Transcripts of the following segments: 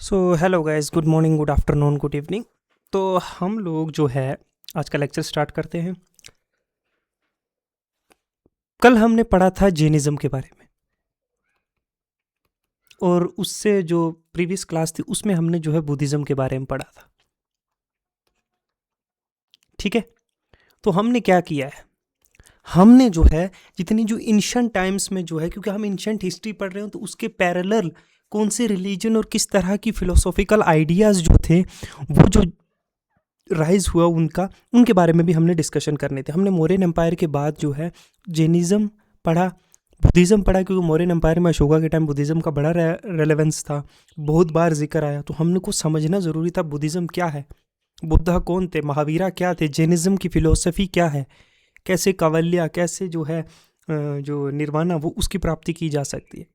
So hello guys, good morning, good afternoon, good evening. तो हम लोग जो है आज का लेक्चर स्टार्ट करते हैं। कल हमने पढ़ा था जैनिज़्म के बारे में, और उससे जो प्रीवियस क्लास थी उसमें हमने जो है बुद्धिज़्म के बारे में पढ़ा था। ठीक है, तो हमने क्या किया है, हमने जो है जितनी जो एंशिएंट टाइम्स में जो है, क्योंकि हम एंशिएंट हिस्ट्री पढ़ रहे हो तो उसके पैरेलल कौन से रिलीजन और किस तरह की फिलोसॉफिकल आइडियाज़ जो थे वो जो राइज हुआ उनके बारे में भी हमने डिस्कशन करने थे। हमने मौर्यन एम्पायर के बाद जो है जैनिज़्म पढ़ा, बुद्धिज़्म पढ़ा, क्योंकि मौर्यन एम्पायर में अशोका के टाइम बुद्धिज़्म का बड़ा रेलेवेंस था, बहुत बार जिक्र आया। तो हमने को समझना ज़रूरी था बुद्धिज़्म क्या है, बुद्धा कौन थे, महावीरा क्या थे, जैनिज़्म की फ़िलोसफ़ी क्या है, कैसे कावल्या, कैसे जो है जो निर्वाणा वो उसकी प्राप्ति की जा सकती है।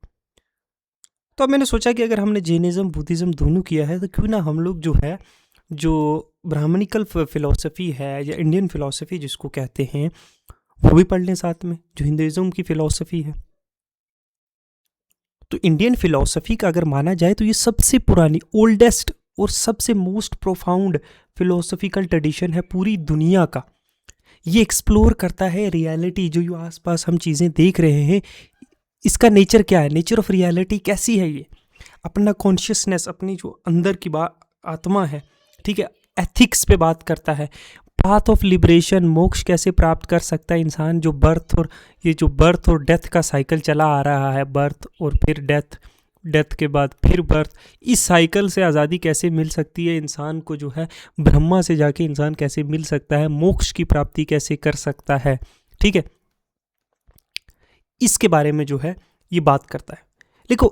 तो अब मैंने सोचा कि अगर हमने जैनिज़्म बुद्धिज़्म दोनों किया है तो क्यों ना हम लोग जो है जो ब्राह्मणिकल फ़िलोसफ़ी है या इंडियन फ़िलोसफ़ी जिसको कहते हैं वो भी पढ़ लें साथ में, जो हिंदुइज़्म की फ़िलोसफ़ी है। तो इंडियन फ़िलोसफ़ी का अगर माना जाए तो ये सबसे पुरानी, ओल्डेस्ट और सबसे मोस्ट प्रोफाउंड फ़िलोसफ़िकल ट्रेडिशन है पूरी दुनिया का। ये एक्सप्लोर करता है रियलिटी, जो आसपास हम चीज़ें देख रहे हैं, इसका नेचर क्या है, नेचर ऑफ रियलिटी कैसी है, ये अपना कॉन्शियसनेस, अपनी जो अंदर की आत्मा है, ठीक है, एथिक्स पे बात करता है। पाथ ऑफ लिबरेशन, मोक्ष कैसे प्राप्त कर सकता है इंसान, जो बर्थ और डेथ का साइकिल चला आ रहा है, बर्थ और फिर डेथ, डेथ के बाद फिर बर्थ, इस साइकिल से आज़ादी कैसे मिल सकती है इंसान को, जो है ब्रह्मा से जाके इंसान कैसे मिल सकता है, मोक्ष की प्राप्ति कैसे कर सकता है, ठीक है, इसके बारे में जो है ये बात करता है। देखो,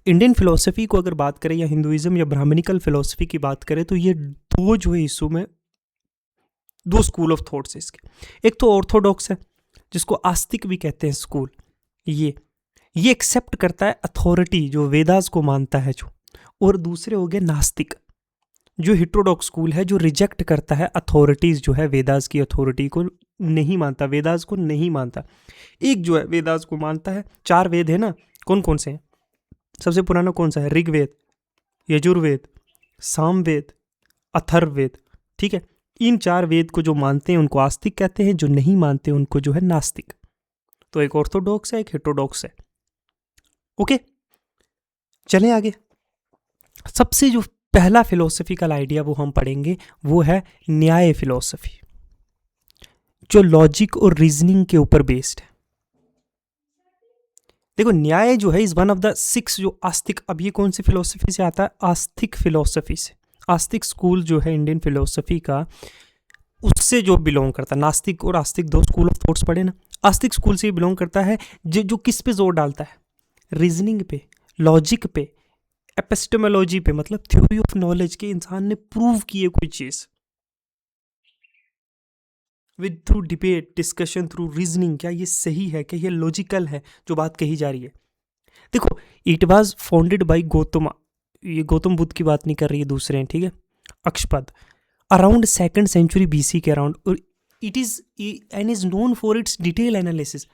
इंडियन फिलोसफी को अगर बात करें या हिंदुइज्म या ब्राह्मणिकल फिलोसफी की बात करें तो ये दो जो है हिस्सों में दो स्कूल ऑफ थॉट्स है इसके। एक तो ऑर्थोडॉक्स है जिसको आस्तिक भी कहते हैं स्कूल, ये एक्सेप्ट करता है अथॉरिटी, जो वेदास को मानता है जो। और दूसरे हो गए नास्तिक, जो हिट्रोडॉक्स स्कूल है, जो रिजेक्ट करता है अथॉरिटीज़, जो है वेदास की अथॉरिटी को नहीं मानता, वेदास को नहीं मानता। एक जो है वेदास को मानता है, 4 वेद है ना, कौन कौन से हैं, सबसे पुराना कौन सा है, ऋग्वेद, यजुर्वेद, सामवेद, अथर्ववेद, ठीक है। इन 4 वेद को जो मानते हैं उनको आस्तिक कहते हैं, जो नहीं मानते उनको जो है नास्तिक। तो एक ऑर्थोडॉक्स है, एक हेट्रोडॉक्स है। ओके, चलें आगे। सबसे जो पहला फिलोसफिकल आइडिया वो हम पढ़ेंगे वो है न्याय फिलोसफी, जो लॉजिक और रीजनिंग के ऊपर बेस्ड है। देखो, न्याय जो है इज वन ऑफ द 6 जो आस्तिक, अब ये कौन सी फिलोसफी से आता है, आस्तिक फिलोसफी से। आस्तिक स्कूल जो है इंडियन फिलोसफी का, उससे जो बिलोंग करता है। नास्तिक और आस्तिक दो स्कूल ऑफ थॉट्स पढ़े ना, आस्तिक स्कूल से बिलोंग करता है, जो किस पे जोर डालता है, रीजनिंग पे, लॉजिक पे, एपिस्टेमोलॉजी पे, मतलब थ्योरी ऑफ नॉलेज के इंसान ने प्रूव किए कोई चीज़ with through debate, discussion, through reasoning, क्या ये सही है, क्या ये लॉजिकल है जो बात कही जा रही है। देखो, it was founded by Gautam, ये गौतम बुद्ध की बात नहीं कर रही है, दूसरे हैं, ठीक है, Akshapada, around 2nd century BC के अराउंड। और it is and is known for its detail analysis.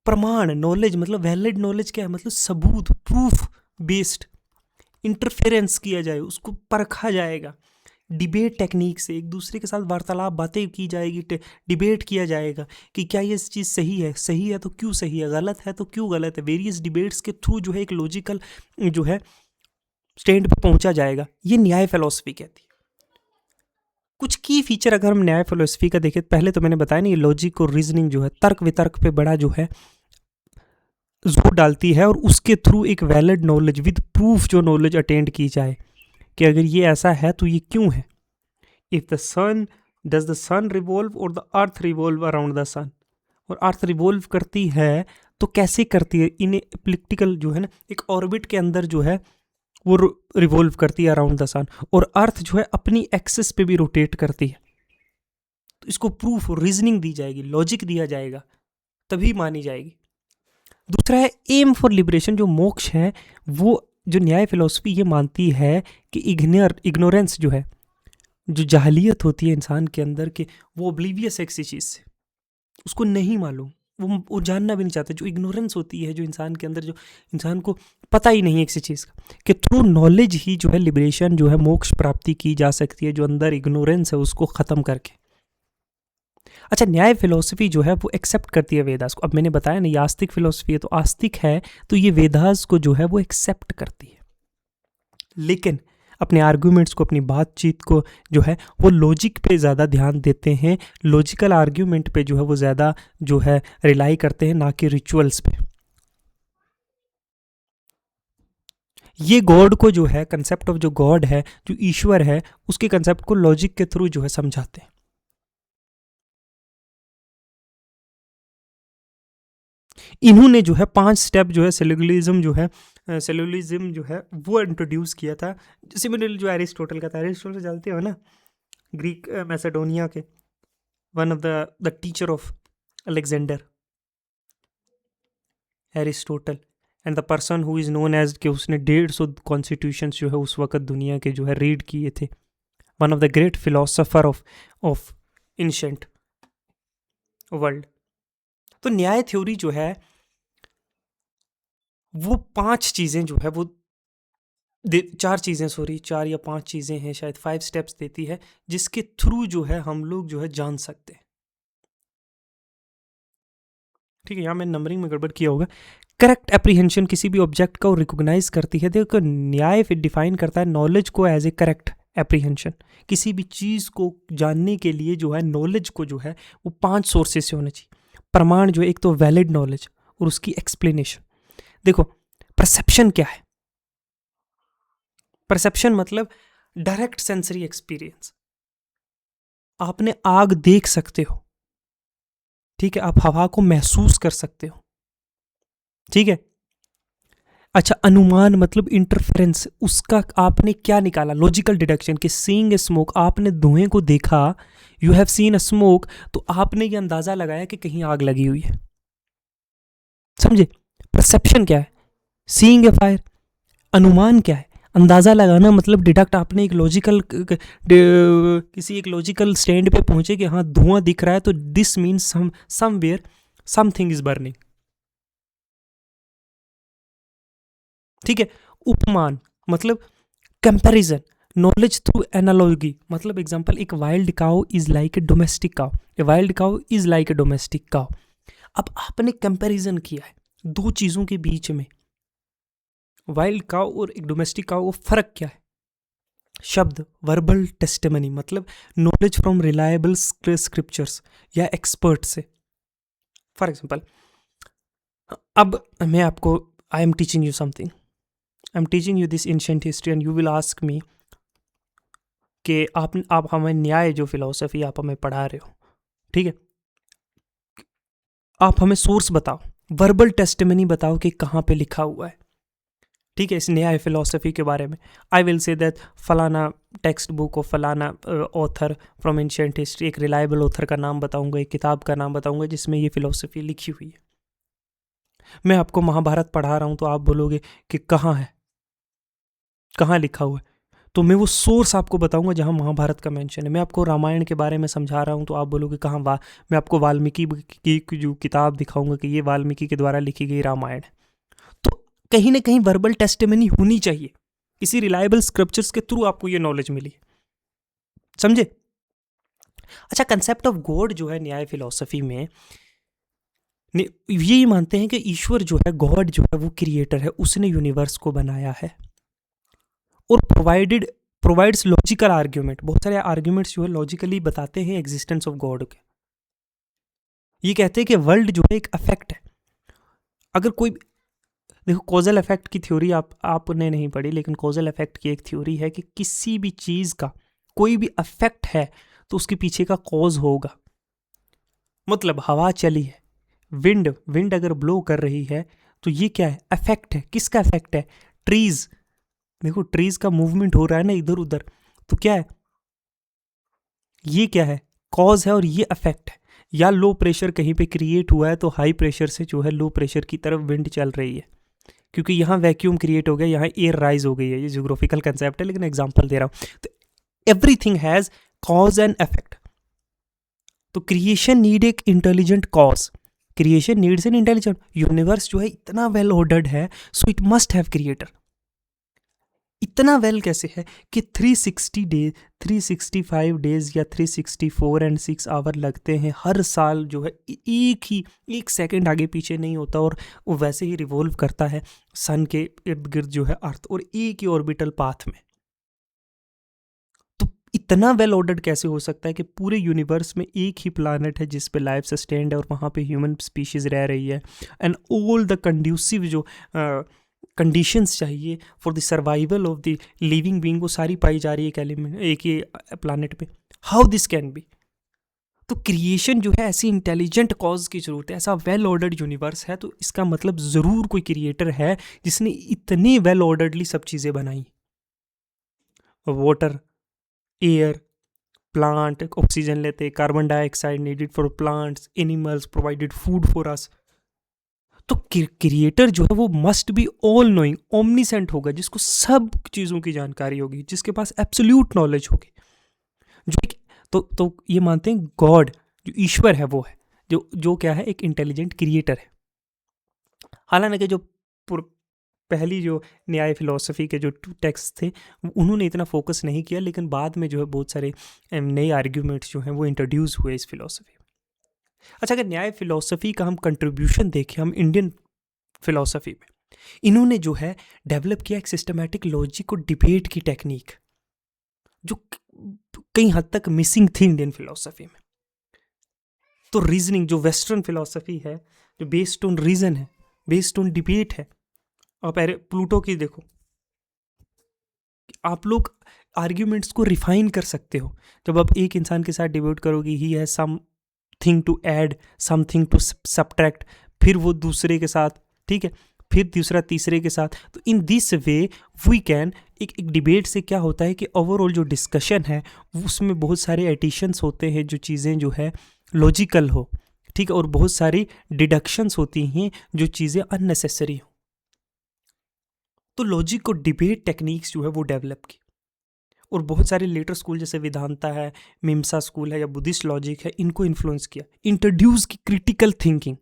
प्रमाण, नॉलेज, मतलब वैलिड नॉलेज क्या है, मतलब सबूत, प्रूफ बेस्ड, इंटरफेरेंस किया जाए, उसको परखा जाएगा, डिबेट टेक्निक से एक दूसरे के साथ वार्तालाप, बातें की जाएगी, डिबेट किया जाएगा कि क्या ये चीज़ सही है तो क्यों सही है, गलत है तो क्यों गलत है। वेरियस डिबेट्स के थ्रू जो है एक लॉजिकल जो है स्टैंड पे पहुंचा जाएगा। ये न्याय फिलोसफी कहती है। कुछ की फीचर अगर हम न्याय फिलोसफी का देखें, पहले तो मैंने बताया नहीं, लॉजिक और रीजनिंग जो है, तर्क वितर्क पे बड़ा जो है जोर डालती है, और उसके थ्रू एक वैलिड नॉलेज विद प्रूफ जो नॉलेज अटेंड की जाए कि अगर ये ऐसा है तो ये क्यों है। If the sun, does the sun revolve और the earth revolve around the sun, और अर्थ रिवॉल्व करती है तो कैसे करती है, इन एलिप्टिकल जो है ना, एक ऑर्बिट के अंदर जो है वो रिवॉल्व करती है अराउंड द सन, और अर्थ जो है अपनी एक्सिस पे भी रोटेट करती है। तो इसको प्रूफ, रीजनिंग दी जाएगी, लॉजिक दिया जाएगा, तभी मानी जाएगी। दूसरा है एम फॉर लिबरेशन, जो मोक्ष है, वो जो न्याय फिलोसफी ये मानती है कि इग्नोरेंस जो है, जो जाहलियत होती है इंसान के अंदर के, वो ओब्लिवियस है किसी चीज़ से, उसको नहीं मालूम, वो जानना भी नहीं चाहते। जो इग्नोरेंस होती है जो इंसान के अंदर, जो इंसान को पता ही नहीं है किसी चीज़ का, कि थ्रू नॉलेज ही जो है लिबरेशन, जो है मोक्ष प्राप्ति की जा सकती है, जो अंदर इग्नोरेंस है उसको ख़त्म करके। अच्छा, न्याय फिलोसफी जो है वो एक्सेप्ट करती है वेदास को। अब मैंने बताया ना, ये आस्तिक फिलोसफी है, तो आस्तिक है तो ये वेदास को जो है वो एक्सेप्ट करती है, लेकिन अपने आर्ग्यूमेंट्स को, अपनी बातचीत को जो है वो लॉजिक पे ज़्यादा ध्यान देते हैं, लॉजिकल आर्ग्यूमेंट पे जो है वो ज़्यादा जो है रिलाई करते हैं, ना कि रिचुअल्स पे। ये गॉड को जो है, कंसेप्ट ऑफ जो गॉड है, जो ईश्वर है, उसके कंसेप्ट को लॉजिक के थ्रू जो है समझाते हैं। इन्होंने जो है 5 स्टेप जो है सेल्युलरिज्म जो है वो इंट्रोड्यूस किया था, सिमिलरली जो एरिस्टोटल का था। एरिस्टोटल जानते हो ना, ग्रीक मैसेडोनिया के, one of the teacher of Alexander, Aristotle, and the person who is known as, कि उसने 150 कॉन्स्टिट्यूशन जो है उस वक्त दुनिया के जो है रीड किए थे। One of the great philosopher of ancient world. तो न्याय थ्योरी जो है वो 5 चीज़ें जो है वो 4 चीज़ें, सॉरी 4 या 5 चीज़ें हैं शायद, 5 स्टेप्स देती है, जिसके थ्रू जो है हम लोग जो है जान सकते हैं। ठीक है, यहाँ मैं नंबरिंग में गड़बड़ किया होगा। करेक्ट एप्रीहेंशन, किसी भी ऑब्जेक्ट का वो रिकॉग्नाइज करती है। देखो, न्याय फिर डिफाइन करता है नॉलेज को एज ए करेक्ट एप्रीहेंशन। किसी भी चीज़ को जानने के लिए जो है नॉलेज को जो है वो 5 सोर्सेज से होना चाहिए। प्रमाण जो है, एक तो वैलिड नॉलेज और उसकी एक्सप्लेनेशन। देखो, परसेप्शन क्या है? परसेप्शन मतलब डायरेक्ट सेंसरी एक्सपीरियंस। आपने आग देख सकते हो, ठीक है, आप हवा को महसूस कर सकते हो, ठीक है। अच्छा, अनुमान मतलब इंटरफेरेंस, उसका आपने क्या निकाला? लॉजिकल डिडक्शन, कि सीइंग ए स्मोक, आपने धुएं को देखा, you have seen a smoke, तो आपने ये अंदाजा लगाया कि कहीं आग लगी हुई है। समझे? परसेप्शन क्या है? Seeing a fire. अनुमान क्या है? अंदाजा लगाना, मतलब डिडक्ट, आपने एक लॉजिकल किसी एक लॉजिकल स्टैंड पे पहुंचे कि हाँ धुआं दिख रहा है, तो this means somewhere something is burning. ठीक है। उपमान मतलब कंपैरिजन, नॉलेज थ्रू एनालॉजी, मतलब एग्जांपल, एक wild cow is like a domestic cow, a wild cow is like a domestic cow. अब आपने कंपैरिजन किया है दो चीज़ों के बीच में, वाइल्ड काउ और एक डोमेस्टिक काउ, वो फ़र्क क्या है? शब्द, वर्बल टेस्टिमनी, मतलब नॉलेज फ्रॉम रिलायबल स्क्रिप्चर्स या एक्सपर्ट से। फॉर एग्जांपल, अब मैं आपको, I am teaching you something, I am teaching you this ancient history and you will ask me कि आप हमें न्याय जो फिलोसफी आप हमें पढ़ा रहे हो, ठीक है, आप हमें सोर्स बताओ, वर्बल टेस्टिमनी बताओ कि कहाँ पे लिखा हुआ है, ठीक है, इस न्याय फिलोसफी के बारे में। आई विल से दैट फलाना टेक्स्ट बुक और फलाना ऑथर फ्रॉम एंशिएंट हिस्ट्री, एक रिलायबल ऑथर का नाम बताऊंगा, एक किताब का नाम बताऊंगा जिसमें ये फिलोसफी लिखी हुई है। मैं आपको महाभारत पढ़ा रहा हूँ तो आप बोलोगे कि कहाँ है, कहाँ लिखा हुआ है, तो मैं वो सोर्स आपको बताऊंगा जहाँ महाभारत का मेंशन है। मैं आपको रामायण के बारे में समझा रहा हूँ तो आप बोलोगे कहाँ, मैं आपको वाल्मीकि की जो किताब दिखाऊंगा कि ये वाल्मीकि के द्वारा लिखी गई रामायण है। तो कहीं ना कहीं वर्बल टेस्टिमनी होनी चाहिए, किसी रिलायबल स्क्रिप्चर्स के थ्रू आपको ये नॉलेज मिली, समझे? अच्छा, कंसेप्ट ऑफ गॉड जो है न्याय फिलोसफी में, यही मानते हैं कि ईश्वर जो है, गॉड जो है वो क्रिएटर है, उसने यूनिवर्स को बनाया है और प्रोवाइड्स लॉजिकल आर्ग्यूमेंट। बहुत सारे आर्ग्यूमेंट्स जो है लॉजिकली बताते हैं एग्जिस्टेंस ऑफ गॉड के। ये कहते हैं कि वर्ल्ड जो है एक अफेक्ट है। अगर कोई, देखो, कॉजल इफेक्ट की थ्योरी आपने नहीं पढ़ी, लेकिन कॉजल इफेक्ट की एक थ्योरी है कि किसी भी चीज़ का कोई भी अफेक्ट है तो उसके पीछे का कॉज होगा। मतलब हवा चली है, विंड अगर ब्लो कर रही है तो ये क्या है? अफेक्ट है। किसका अफेक्ट है? ट्रीज, देखो ट्रीज का मूवमेंट हो रहा है ना इधर उधर, तो क्या है? ये क्या है? कॉज है, और ये अफेक्ट है। या लो प्रेशर कहीं पे क्रिएट हुआ है तो हाई प्रेशर से जो है लो प्रेशर की तरफ विंड चल रही है, क्योंकि यहाँ वैक्यूम क्रिएट हो गया, यहाँ एयर राइज हो गई है। ये जियोग्राफिकल कंसेप्ट है, लेकिन एग्जांपल दे रहा हूँ। तो everything has cause and effect. तो क्रिएशन नीड एक intelligent cause, creation needs an intelligent. Universe जो है इतना वेल ऑर्डर्ड है, so it must have creator. इतना वेल कैसे है कि 360 डेज, 365 डेज या 364 एंड 6 आवर लगते हैं हर साल, जो है एक सेकंड आगे पीछे नहीं होता, और वो वैसे ही रिवॉल्व करता है सन के इर्द गिर्द जो है अर्थ, और एक ही ऑर्बिटल पाथ में। तो इतना वेल ऑर्डर्ड कैसे हो सकता है कि पूरे यूनिवर्स में एक ही प्लानट है जिस पे लाइफ सस्टेन्ड है और वहाँ पे ह्यूमन स्पीशीज रह रही है, एंड ऑल द कंड्यूसिव जो कंडीशंस चाहिए for the survival of the living being, वो सारी पाई जा रही है एक एलिमेंट, एक ही प्लानट पे। How this can be? तो क्रिएशन जो है ऐसी इंटेलिजेंट कॉज की जरूरत है, ऐसा वेल ऑर्डर्ड यूनिवर्स है, तो इसका मतलब ज़रूर कोई क्रिएटर है जिसने इतनी वेल ऑर्डर्डली सब चीज़ें बनाई। वाटर, एयर, प्लांट ऑक्सीजन लेते, carbon dioxide needed for plants, animals provided food for us. तो क्रिएटर जो है वो must be all knowing, omniscient होगा, जिसको सब चीज़ों की जानकारी होगी, जिसके पास एब्सोल्यूट नॉलेज होगी, जो एक तो ये मानते हैं गॉड जो ईश्वर है वो है, जो क्या है, एक इंटेलिजेंट क्रिएटर है। हालांकि जो पहली जो न्याय फिलॉसफी के जो टेक्स्ट थे उन्होंने इतना फोकस नहीं किया, लेकिन बाद में जो है बहुत सारे नए आर्ग्यूमेंट्स जो हैं वो इंट्रोड्यूस हुए इस फिलॉसफी में। अच्छा, अगर न्याय फिलॉसफी का हम कंट्रीब्यूशन देखें, हम इंडियन फिलॉसफी में, इन्होंने जो है डेवलप किया एक सिस्टमैटिक लॉजिक और डिबेट की टेक्निक, जो कई हद तक मिसिंग थी इंडियन फिलॉसफी में। तो रीजनिंग जो वेस्टर्न फिलॉसफी है, जो बेस्ड ऑन रीजन है, बेस्ड ऑन डिबेट है। आप प्लूटो की देखो, आप लोग आर्ग्यूमेंट्स को रिफाइन कर सकते हो। जब आप एक इंसान के साथ डिबेट करोगे, he has something to add, something to subtract, फिर वो दूसरे के साथ, ठीक है, फिर दूसरा तीसरे के साथ। तो in this way we can, एक डिबेट से क्या होता है कि ओवरऑल जो डिस्कशन है उसमें बहुत सारे एडिशंस होते हैं, जो चीज़ें जो है लॉजिकल हो, ठीक है, और बहुत सारी डिडक्शंस होती हैं जो चीज़ें अननेसेसरी हो। तो लॉजिक और डिबेट टेक्निक्स जो है वो डेवलप की, और बहुत सारे लेटर स्कूल जैसे वेदांता है, मीमांसा स्कूल है, या बुद्धिस्ट लॉजिक है, इनको इन्फ्लुएंस किया, इंट्रोड्यूस की क्रिटिकल थिंकिंग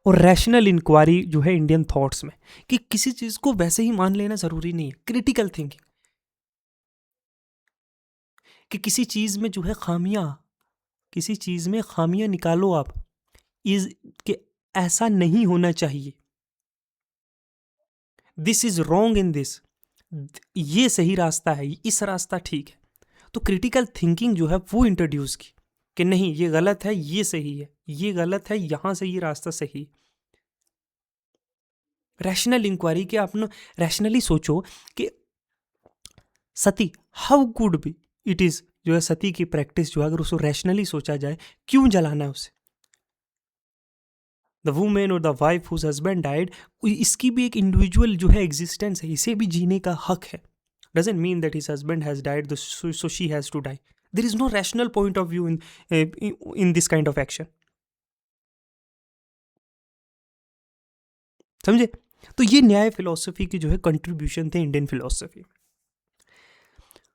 और रैशनल इंक्वायरी जो है इंडियन थॉट्स में, कि किसी चीज़ को वैसे ही मान लेना ज़रूरी नहीं है। क्रिटिकल थिंकिंग, कि किसी चीज़ में जो है खामियां, किसी चीज़ में खामियां निकालो आप, इज कि ऐसा नहीं होना चाहिए, this is wrong in this, ये सही रास्ता है, इस रास्ता ठीक है। तो क्रिटिकल थिंकिंग जो है वो इंट्रोड्यूस की, कि नहीं ये गलत है, ये सही है, ये गलत है, यहाँ से ये रास्ता सही। रैशनल इंक्वायरी, कि आप रैशनली सोचो कि sati how could be, it is जो है सती की प्रैक्टिस जो है, अगर उसको रैशनली सोचा जाए, क्यों जलाना है उसे? द वुमेन और the wife whose husband died, इसकी भी एक इंडिविजुअल जो है एग्जिस्टेंस है, इसे भी जीने का हक है। Doesn't mean that his husband has died so she has to die. There is no rational point of view in this kind of action. समझे? तो ये न्याय फिलॉसफी की जो है कंट्रीब्यूशन थे इंडियन फिलॉसफी।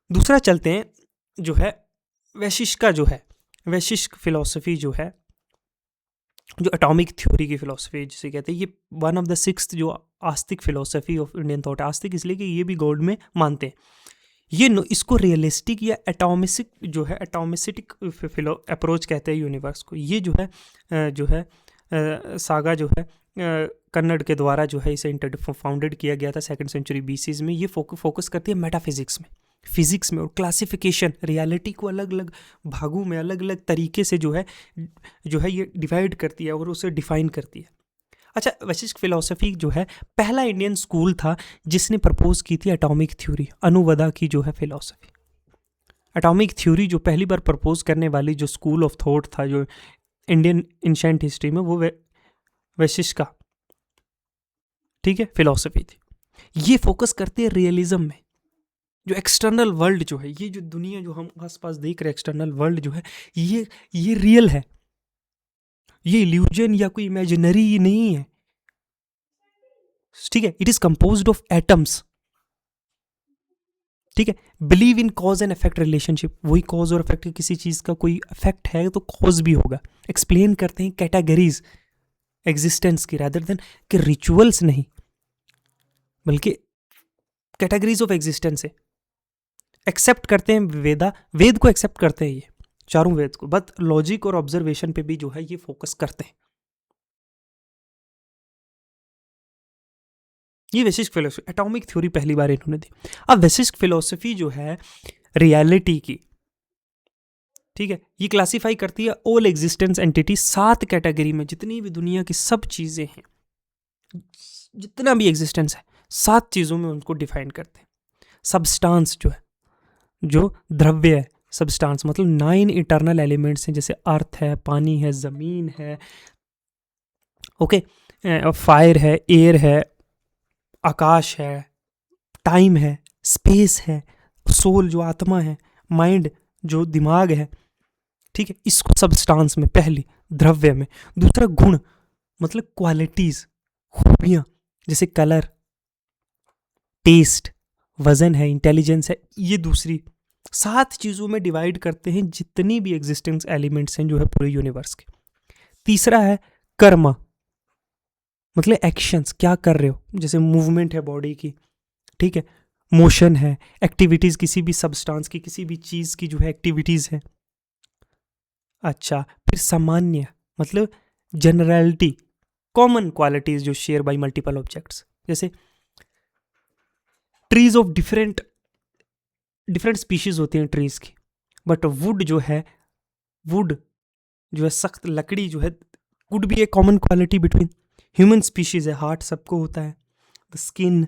दूसरा चलते हैं, जो है वैशिष्ट का, जो है वैशिष्ट फिलॉसफी जो है, जो एटॉमिक थ्योरी की फिलॉसफी जिसे कहते हैं, ये वन ऑफ द सिक्स्थ जो आस्तिक फिलॉसफी ऑफ इंडियन थॉट। आस्तिक इसलिए कि ये भी गॉड में मानते हैं। ये इसको रियलिस्टिक या एटॉमिसिक जो है, एटॉमिसिटिक अप्रोच कहते हैं यूनिवर्स को। ये जो है सागा जो है कन्नड़ के द्वारा जो है इसे फाउंडेड किया गया था 2nd सेंचुरी BC में। ये फोकस करती है मेटाफिजिक्स में, फिजिक्स में, और क्लासिफिकेशन, रियलिटी को अलग अलग भागों में अलग अलग तरीके से जो है ये डिवाइड करती है और उसे डिफाइन करती है। अच्छा, वैशिष्ट फिलॉसफी जो है पहला इंडियन स्कूल था जिसने प्रपोज की थी एटॉमिक थ्योरी, अनुवदा की जो है फिलॉसफी। एटॉमिक थ्योरी जो पहली बार प्रपोज करने वाली जो स्कूल ऑफ थॉट था जो इंडियन एंशिएंट हिस्ट्री में, वो वैशिष्ट का, ठीक है, फिलॉसफी थी। ये फोकस करती है रियलिज्म में, जो एक्सटर्नल वर्ल्ड जो है, ये जो दुनिया जो हम आसपास देख रहे हैं, एक्सटर्नल वर्ल्ड जो है, ये रियल है, ये इल्यूजन या कोई इमेजिनरी नहीं है, ठीक है। It is composed of atoms, ठीक है। Believe in cause and effect relationship, वही कॉज और इफेक्ट, किसी चीज़ का कोई इफेक्ट है तो कॉज भी होगा। एक्सप्लेन करते हैं कैटेगरीज एग्जिस्टेंस की, रादर देन कि रिचुअल्स नहीं, बल्कि कैटेगरीज ऑफ एग्जिस्टेंस है। एक्सेप्ट करते हैं वेद को एक्सेप्ट करते हैं, ये चारों वेद को, बट लॉजिक और ऑब्जर्वेशन पे भी जो है ये फोकस करते हैं। ये वैशिष्ट फिलोसफी, एटॉमिक थ्योरी पहली बार इन्होंने दी। अब वैशिष्ट फिलोसफी जो है रियलिटी की, ठीक है, ये क्लासिफाई करती है ऑल एग्जिस्टेंस एंटिटी 7 कैटेगरी में। जितनी भी दुनिया की सब चीज़ें हैं, जितना भी एग्जिस्टेंस है, 7 चीज़ों में उनको डिफाइन करते हैं। सब्सटेंस जो है, जो द्रव्य है, सब्सटेंस मतलब 9 इटर्नल एलिमेंट्स हैं, जैसे अर्थ है, पानी है, ज़मीन है, ओके, फायर है, एयर है, आकाश है, टाइम है, स्पेस है, सोल जो आत्मा है, माइंड जो दिमाग है, ठीक है। इसको सब्सटेंस में, पहली द्रव्य में। दूसरा गुण मतलब क्वालिटीज, खूबियां, जैसे कलर, टेस्ट, वजन है, इंटेलिजेंस है, ये दूसरी। 7 चीज़ों में डिवाइड करते हैं जितनी भी एग्जिस्टेंस एलिमेंट्स हैं जो है पूरे यूनिवर्स के। तीसरा है कर्म, मतलब एक्शंस, क्या कर रहे हो, जैसे मूवमेंट है बॉडी की, ठीक है, मोशन है, एक्टिविटीज़ किसी भी सब्सटेंस की, किसी भी चीज़ की जो है एक्टिविटीज़ है। अच्छा, फिर सामान्य मतलब जनरलिटी, कॉमन क्वालिटीज जो शेयर बाय मल्टीपल ऑब्जेक्ट्स, जैसे trees of different different species होती हैं ट्रीज की, बट वुड जो है, वुड जो है सख्त लकड़ी जो है, वुड भी एक common quality between human species है। हार्ट सबको होता है, द स्किन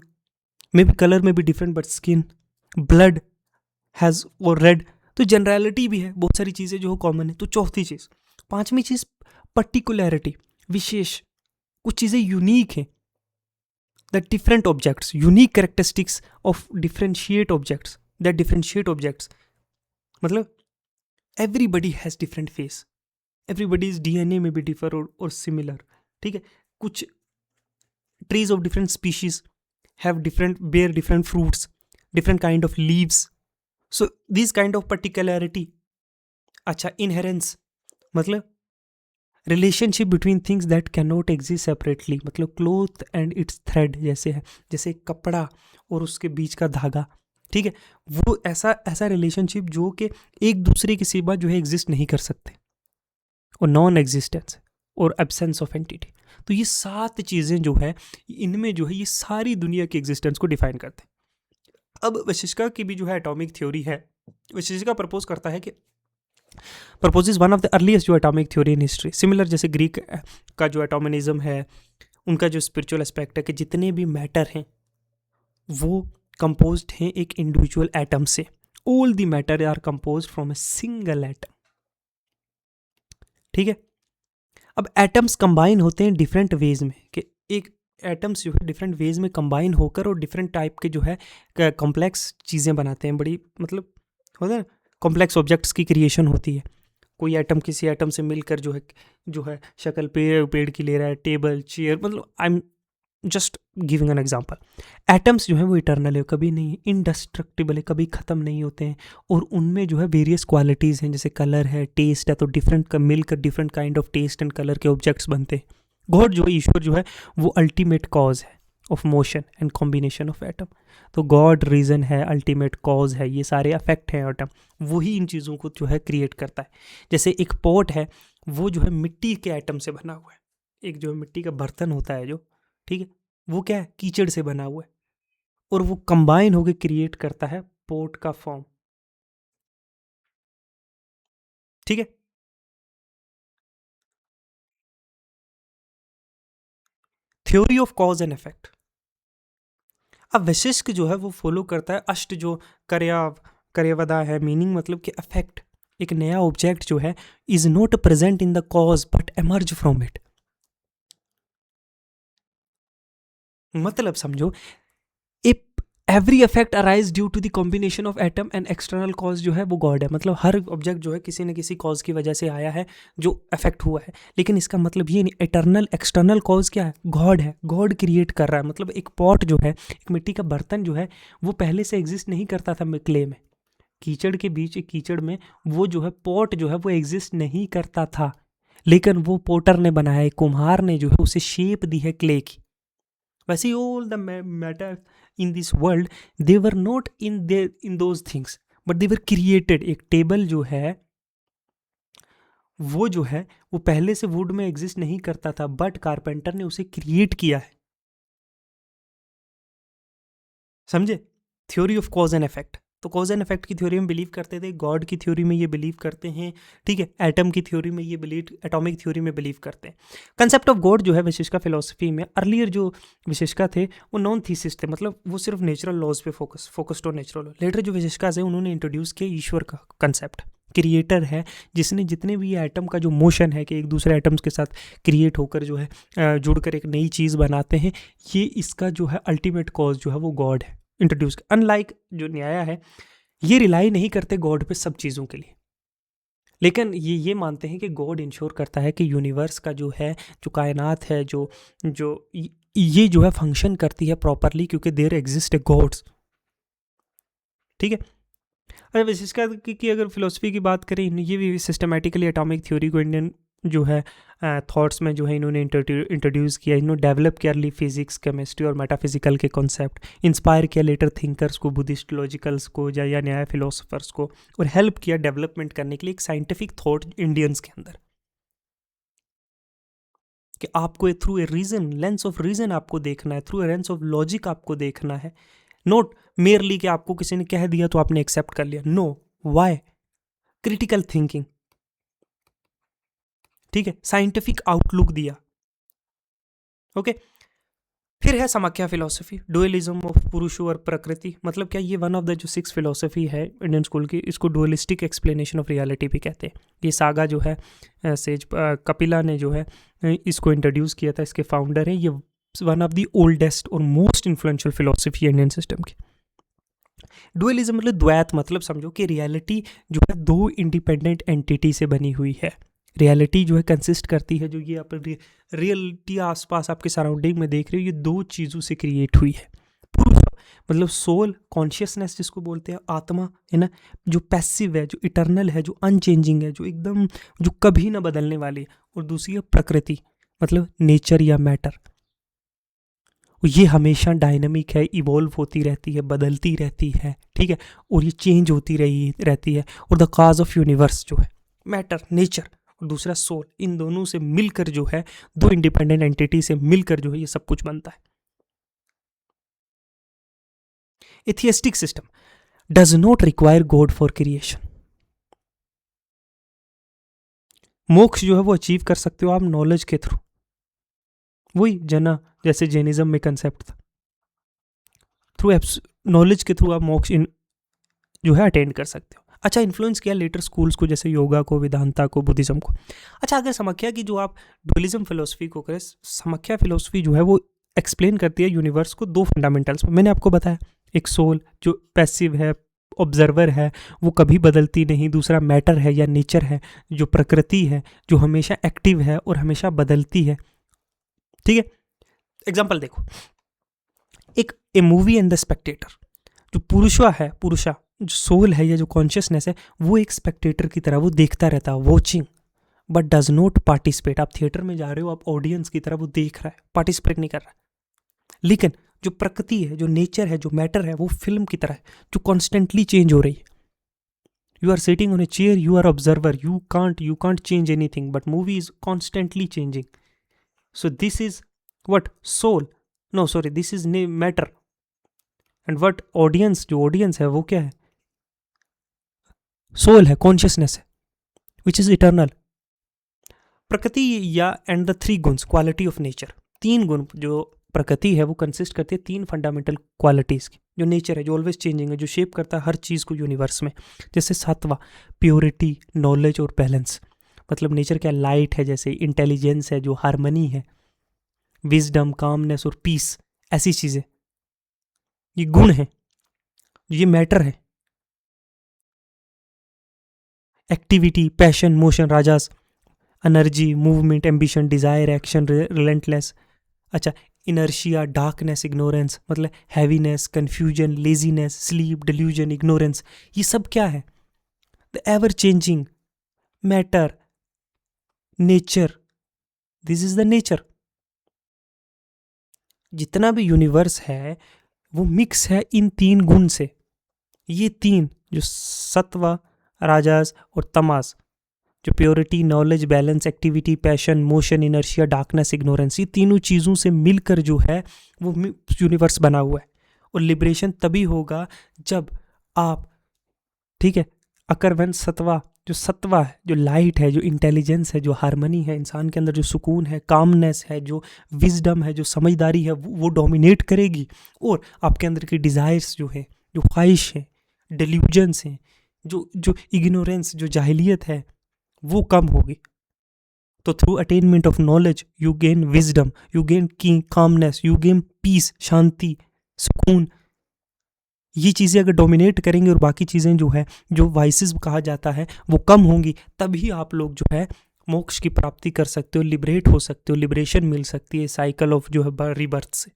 में भी, कलर में भी different, but skin, blood has और रेड, तो जनरलिटी भी है, बहुत सारी चीज़ें जो कॉमन है। तो चौथी चीज़, पांचवी चीज़ पर्टिकुलैरिटी, विशेष, कुछ चीज़ें यूनिक हैं। The different objects, unique characteristics of differentiate objects, that differentiate objects, मतलब everybody has different face, everybody's DNA में भी डिफर और सिमिलर, ठीक है। कुछ trees of different species have different, bear different fruits, different kind of leaves, so this kind of particularity. अच्छा, inherence मतलब relationship between things that can not exist separately, मतलब cloth and its thread जैसे है, जैसे कपड़ा और उसके बीच का धागा, ठीक है, वो ऐसा ऐसा रिलेशनशिप जो कि एक दूसरे के सिवा जो है एग्जिस्ट नहीं कर सकते, और नॉन एग्जिस्टेंस और एब्सेंस ऑफ एंटिटी। तो ये 7 चीज़ें जो है, इनमें जो है ये सारी दुनिया की एग्जिस्टेंस को डिफाइन करते हैं। अब वशिष्ठा की भी जो है एटॉमिक थ्योरी है, वशिष्ठा प्रपोज करता है कि proposes one of the earliest जो atomic theory in history, similar जैसे ग्रीक का जो एटोमिनिज्म है, उनका जो स्पिरिचुअल एस्पेक्ट है कि जितने भी मैटर हैं वो कंपोज्ड हैं एक इंडिविजुअल एटम से। All the matter are composed from a single atom, ठीक है। अब एटम्स कंबाइन होते हैं डिफरेंट वेज में, कि एक एटम्स जो है डिफरेंट वेज में कंबाइन होकर और डिफरेंट टाइप के जो है कॉम्प्लेक्स चीज़ें बनाते हैं, बड़ी मतलब होता है ना, कॉम्प्लेक्स ऑब्जेक्ट्स की क्रिएशन होती है। कोई एटम किसी एटम से मिलकर जो है शक्ल पेड़ की ले रहा है, टेबल, चेयर, मतलब I am just giving an example. Atoms जो है वो इटर्नल है, कभी नहीं, इनडस्ट्रक्टिबल है, कभी ख़त्म नहीं होते हैं, और उनमें जो है वेरियस क्वालिटीज़ हैं, जैसे कलर है, टेस्ट है, तो डिफरेंट का मिलकर different kind of taste and colour के ऑब्जेक्ट्स बनते हैं। गॉड जो है, ईश्वर जो है, वो अल्टीमेट कॉज है of motion and combination of atom. तो गॉड रीज़न है, अल्टीमेट कॉज है, ये सारे अफेक्ट हैं एटम, वही इन चीज़ों को जो है क्रिएट करता है। जैसे एक पॉट है, वो जो है मिट्टी के एटम से बना हुआ है, एक जो है मिट्टी का बर्तन होता है जो, ठीक है, वो क्या है, कीचड़ से बना हुआ है, और वो कंबाइन होकर क्रिएट करता है पॉट का फॉर्म, ठीक है। Theory of cause and effect. अब वशिष्ठ जो है वो फॉलो करता है अष्ट जो कर्यवदा है, मीनिंग मतलब कि अफेक्ट, एक नया ऑब्जेक्ट जो है is not present in the cause but emerge from it. मतलब समझो, every effect arise due to the combination of atom and external cause जो है वो गॉड है। मतलब हर ऑब्जेक्ट जो है किसी न किसी कॉज की वजह से आया है जो इफेक्ट हुआ है, लेकिन इसका मतलब ये नहीं इटर्नल एक्सटर्नल कॉज क्या है, गॉड है, गॉड क्रिएट कर रहा है। मतलब एक पॉट जो है, एक मिट्टी का बर्तन जो है, वो पहले से एग्जिस्ट नहीं करता था क्ले में, कीचड़ के बीच एक कीचड़ में वो जो है पॉट जो है वो एग्जिस्ट नहीं करता था, लेकिन वो पोटर ने बनाया है, कुम्हार ने जो है उसे शेप दी है क्ले की। वैसे ही all the matter in this world they were not in those things but they were created. एक टेबल जो है वो जो है वो पहले से वुड में एग्जिस्ट नहीं करता था, बट कारपेंटर ने उसे क्रिएट किया है। समझे? Theory of cause and effect. तो कॉज एंड इफेक्ट की थ्योरी में बिलीव करते थे, गॉड की थ्योरी में ये बिलीव करते हैं, ठीक है, एटम की थ्योरी में ये बिलीव, एटॉमिक थ्योरी में बिलीव करते हैं। कंसेप्ट ऑफ गॉड जो है विशिष्टा फिलोसफी में अर्लियर जो विशिष्टा थे वो नॉन थीसिस थे, मतलब वो सिर्फ नेचुरल लॉज पे focused on natural law. Later जो विशिष्टा है उन्होंने इंट्रोड्यूस किया ईश्वर का कंसेप्ट, क्रिएटर है जिसने जितने भी ये एटम का जो मोशन है कि एक दूसरे एटम्स के साथ क्रिएट होकर जो है जुड़कर एक नई चीज़ बनाते हैं, ये इसका जो है अल्टीमेट कॉज जो है वो गॉड है, इंट्रोड्यूस। अनलाइक जो न्याय है ये रिलाई नहीं करते गॉड पे सब चीज़ों के लिए, लेकिन ये मानते हैं कि गॉड इंश्योर करता है कि यूनिवर्स का जो है, जो कायनात है, जो जो ये जो है फंक्शन करती है प्रॉपरली, क्योंकि देयर एग्जिस्ट ए गॉड्स। ठीक है। अरे विशिष्टा की अगर फिलोसफी की बात करें, ये भी सिस्टमेटिकली एटॉमिक थ्योरी को इंडियन जो है थॉट्स में जो है इन्होंने इंट्रोड्यूस किया, इन्होंने डेवलप किया अर्ली फिजिक्स, केमिस्ट्री और मेटाफिजिकल के कॉन्सेप्ट, इंस्पायर किया लेटर थिंकर्स को, बुद्धिस्ट लॉजिकल्स को या न्याय फिलोसफर्स को, और हेल्प किया डेवलपमेंट करने के लिए एक साइंटिफिक थॉट इंडियंस के अंदर, कि आपको through a reason, lens of reason आपको देखना है, through a lens of logic आपको देखना है, नोट मेयरली कि आपको किसी ने कह दिया तो आपने एक्सेप्ट कर लिया। No, Y? क्रिटिकल थिंकिंग, ठीक है, साइंटिफिक आउटलुक दिया। ओके। फिर है समाख्या फिलोसफी, डुअलिज्म ऑफ पुरुष और प्रकृति। मतलब क्या, ये वन ऑफ द जो 6 फिलोसफी है इंडियन स्कूल की, इसको डुअलिस्टिक एक्सप्लेनेशन ऑफ रियलिटी भी कहते हैं। ये सागा जो है सेज कपिला ने जो है इसको इंट्रोड्यूस किया था, इसके फाउंडर हैं ये। वन ऑफ द ओल्डेस्ट और मोस्ट इन्फ्लुएंशियल फिलोसफी है इंडियन सिस्टम की। डुअलिज्म मतलब द्वैत, मतलब समझो कि रियलिटी जो है 2 इंडिपेंडेंट एंटिटी से बनी हुई है। रियलिटी जो है कंसिस्ट करती है, जो ये आप रियलिटी आसपास आपके सराउंडिंग में देख रहे हो, ये 2 चीज़ों से क्रिएट हुई है। पुरुष मतलब सोल, कॉन्शियसनेस जिसको बोलते हैं, आत्मा है ना, जो पैसिव है, जो इटर्नल है, जो अनचेंजिंग है, जो एकदम जो कभी ना बदलने वाली है। और दूसरी है प्रकृति, मतलब नेचर या मैटर, ये हमेशा डायनामिक है, इवॉल्व होती रहती है, बदलती रहती है, ठीक है, और ये चेंज होती रहती है। और द काज ऑफ यूनिवर्स जो है मैटर, नेचर, और दूसरा सोल, इन दोनों से मिलकर जो है, 2 इंडिपेंडेंट एंटिटी से मिलकर जो है ये सब कुछ बनता है। Atheistic system does not require God for creation. मोक्ष जो है वो अचीव कर सकते हो आप नॉलेज के थ्रू, वही जना जैसे जैनिज्म में कंसेप्ट था, थ्रू नॉलेज के थ्रू आप मोक्ष जो है अटेंड कर सकते हो। अच्छा, इन्फ्लुएंस किया लेटर स्कूल्स को, जैसे योगा को, वेदांता को, बुद्धिज्म को। अच्छा, अगर समाख्या की जो आप डुअलिज्म फिलोसफी को करें, समाख्या फिलोसफी जो है वो एक्सप्लेन करती है यूनिवर्स को 2 फंडामेंटल्स में। मैंने आपको बताया, एक सोल जो पैसिव है, ऑब्जर्वर है, वो कभी बदलती नहीं। दूसरा मैटर है या नेचर है, जो प्रकृति है, जो हमेशा एक्टिव है और हमेशा बदलती है। ठीक है, एग्जाम्पल देखो, एक ए मूवी एंड द स्पेक्टेटर। जो पुरुषा जो सोल है या जो कॉन्शियसनेस है, वो एक स्पेक्टेटर की तरह वो देखता रहता है, watching, but does not participate. आप थिएटर में जा रहे हो, आप ऑडियंस की तरह वो देख रहा है, पार्टिसिपेट नहीं कर रहा है। लेकिन जो प्रकृति है, जो नेचर है, जो मैटर है, वो फिल्म की तरह है, जो कॉन्स्टेंटली चेंज हो रही है। You are sitting on a chair, you are observer, you can't change anything, but movie is constantly changing. So this is what soul, no sorry, this is matter. And what audience, जो audience है वो क्या है, soul है, consciousness है, which is eternal. प्रकृति या and the 3 गुण्स, क्वालिटी ऑफ नेचर। 3 गुण जो प्रकृति है वो कंसिस्ट करती है 3 फंडामेंटल क्वालिटीज की। जो नेचर है, जो ऑलवेज चेंजिंग है, जो शेप करता है हर चीज़ को यूनिवर्स में। जैसे 7वां, प्योरिटी, नॉलेज और बैलेंस। मतलब नेचर क्या, लाइट है, जैसे इंटेलिजेंस है, जो हारमनी है, विजडम, कामनेस और पीस, ऐसी चीज़ें, ये गुण है। ये मैटर है। एक्टिविटी, पैशन, मोशन, राजास, energy, movement, ambition, desire, action, relentless. अच्छा, इनर्शिया, डार्कनेस, इग्नोरेंस, मतलब heaviness, confusion, laziness, sleep, delusion, ignorance, ये सब क्या है? The ever changing matter, nature, this is the nature. जितना भी यूनिवर्स है वो मिक्स है इन तीन गुण से। ये तीन जो सत्व, राजस और तमस, जो purity, knowledge, balance, activity, passion, motion, inertia, darkness, ignorance, ये तीनों चीज़ों से मिलकर जो है वो यूनिवर्स बना हुआ है। और लिबरेशन तभी होगा जब आप, ठीक है, अकरवन सत्वा, जो सत्वा है, जो लाइट है, जो इंटेलिजेंस है, जो हारमनी है इंसान के अंदर, जो सुकून है, कामनेस है, जो विजडम है, जो समझदारी है, वो डोमिनेट करेगी। और आपके अंदर की डिज़ायर्स जो है, जो ख्वाहिश है, डिल्यूजन्स हैं, जो जो इग्नोरेंस, जो जाहिलियत है, वो कम होगी। तो through attainment of knowledge you gain wisdom, you gain calmness, you gain peace, शांति, सुकून। ये चीज़ें अगर डोमिनेट करेंगे और बाकी चीज़ें जो है, जो वाइसेस कहा जाता है, वो कम होंगी, तभी आप लोग जो है मोक्ष की प्राप्ति कर सकते हो, लिबरेट हो सकते हो, लिबरेशन मिल सकती है साइकिल ऑफ जो है रीबर्थ से।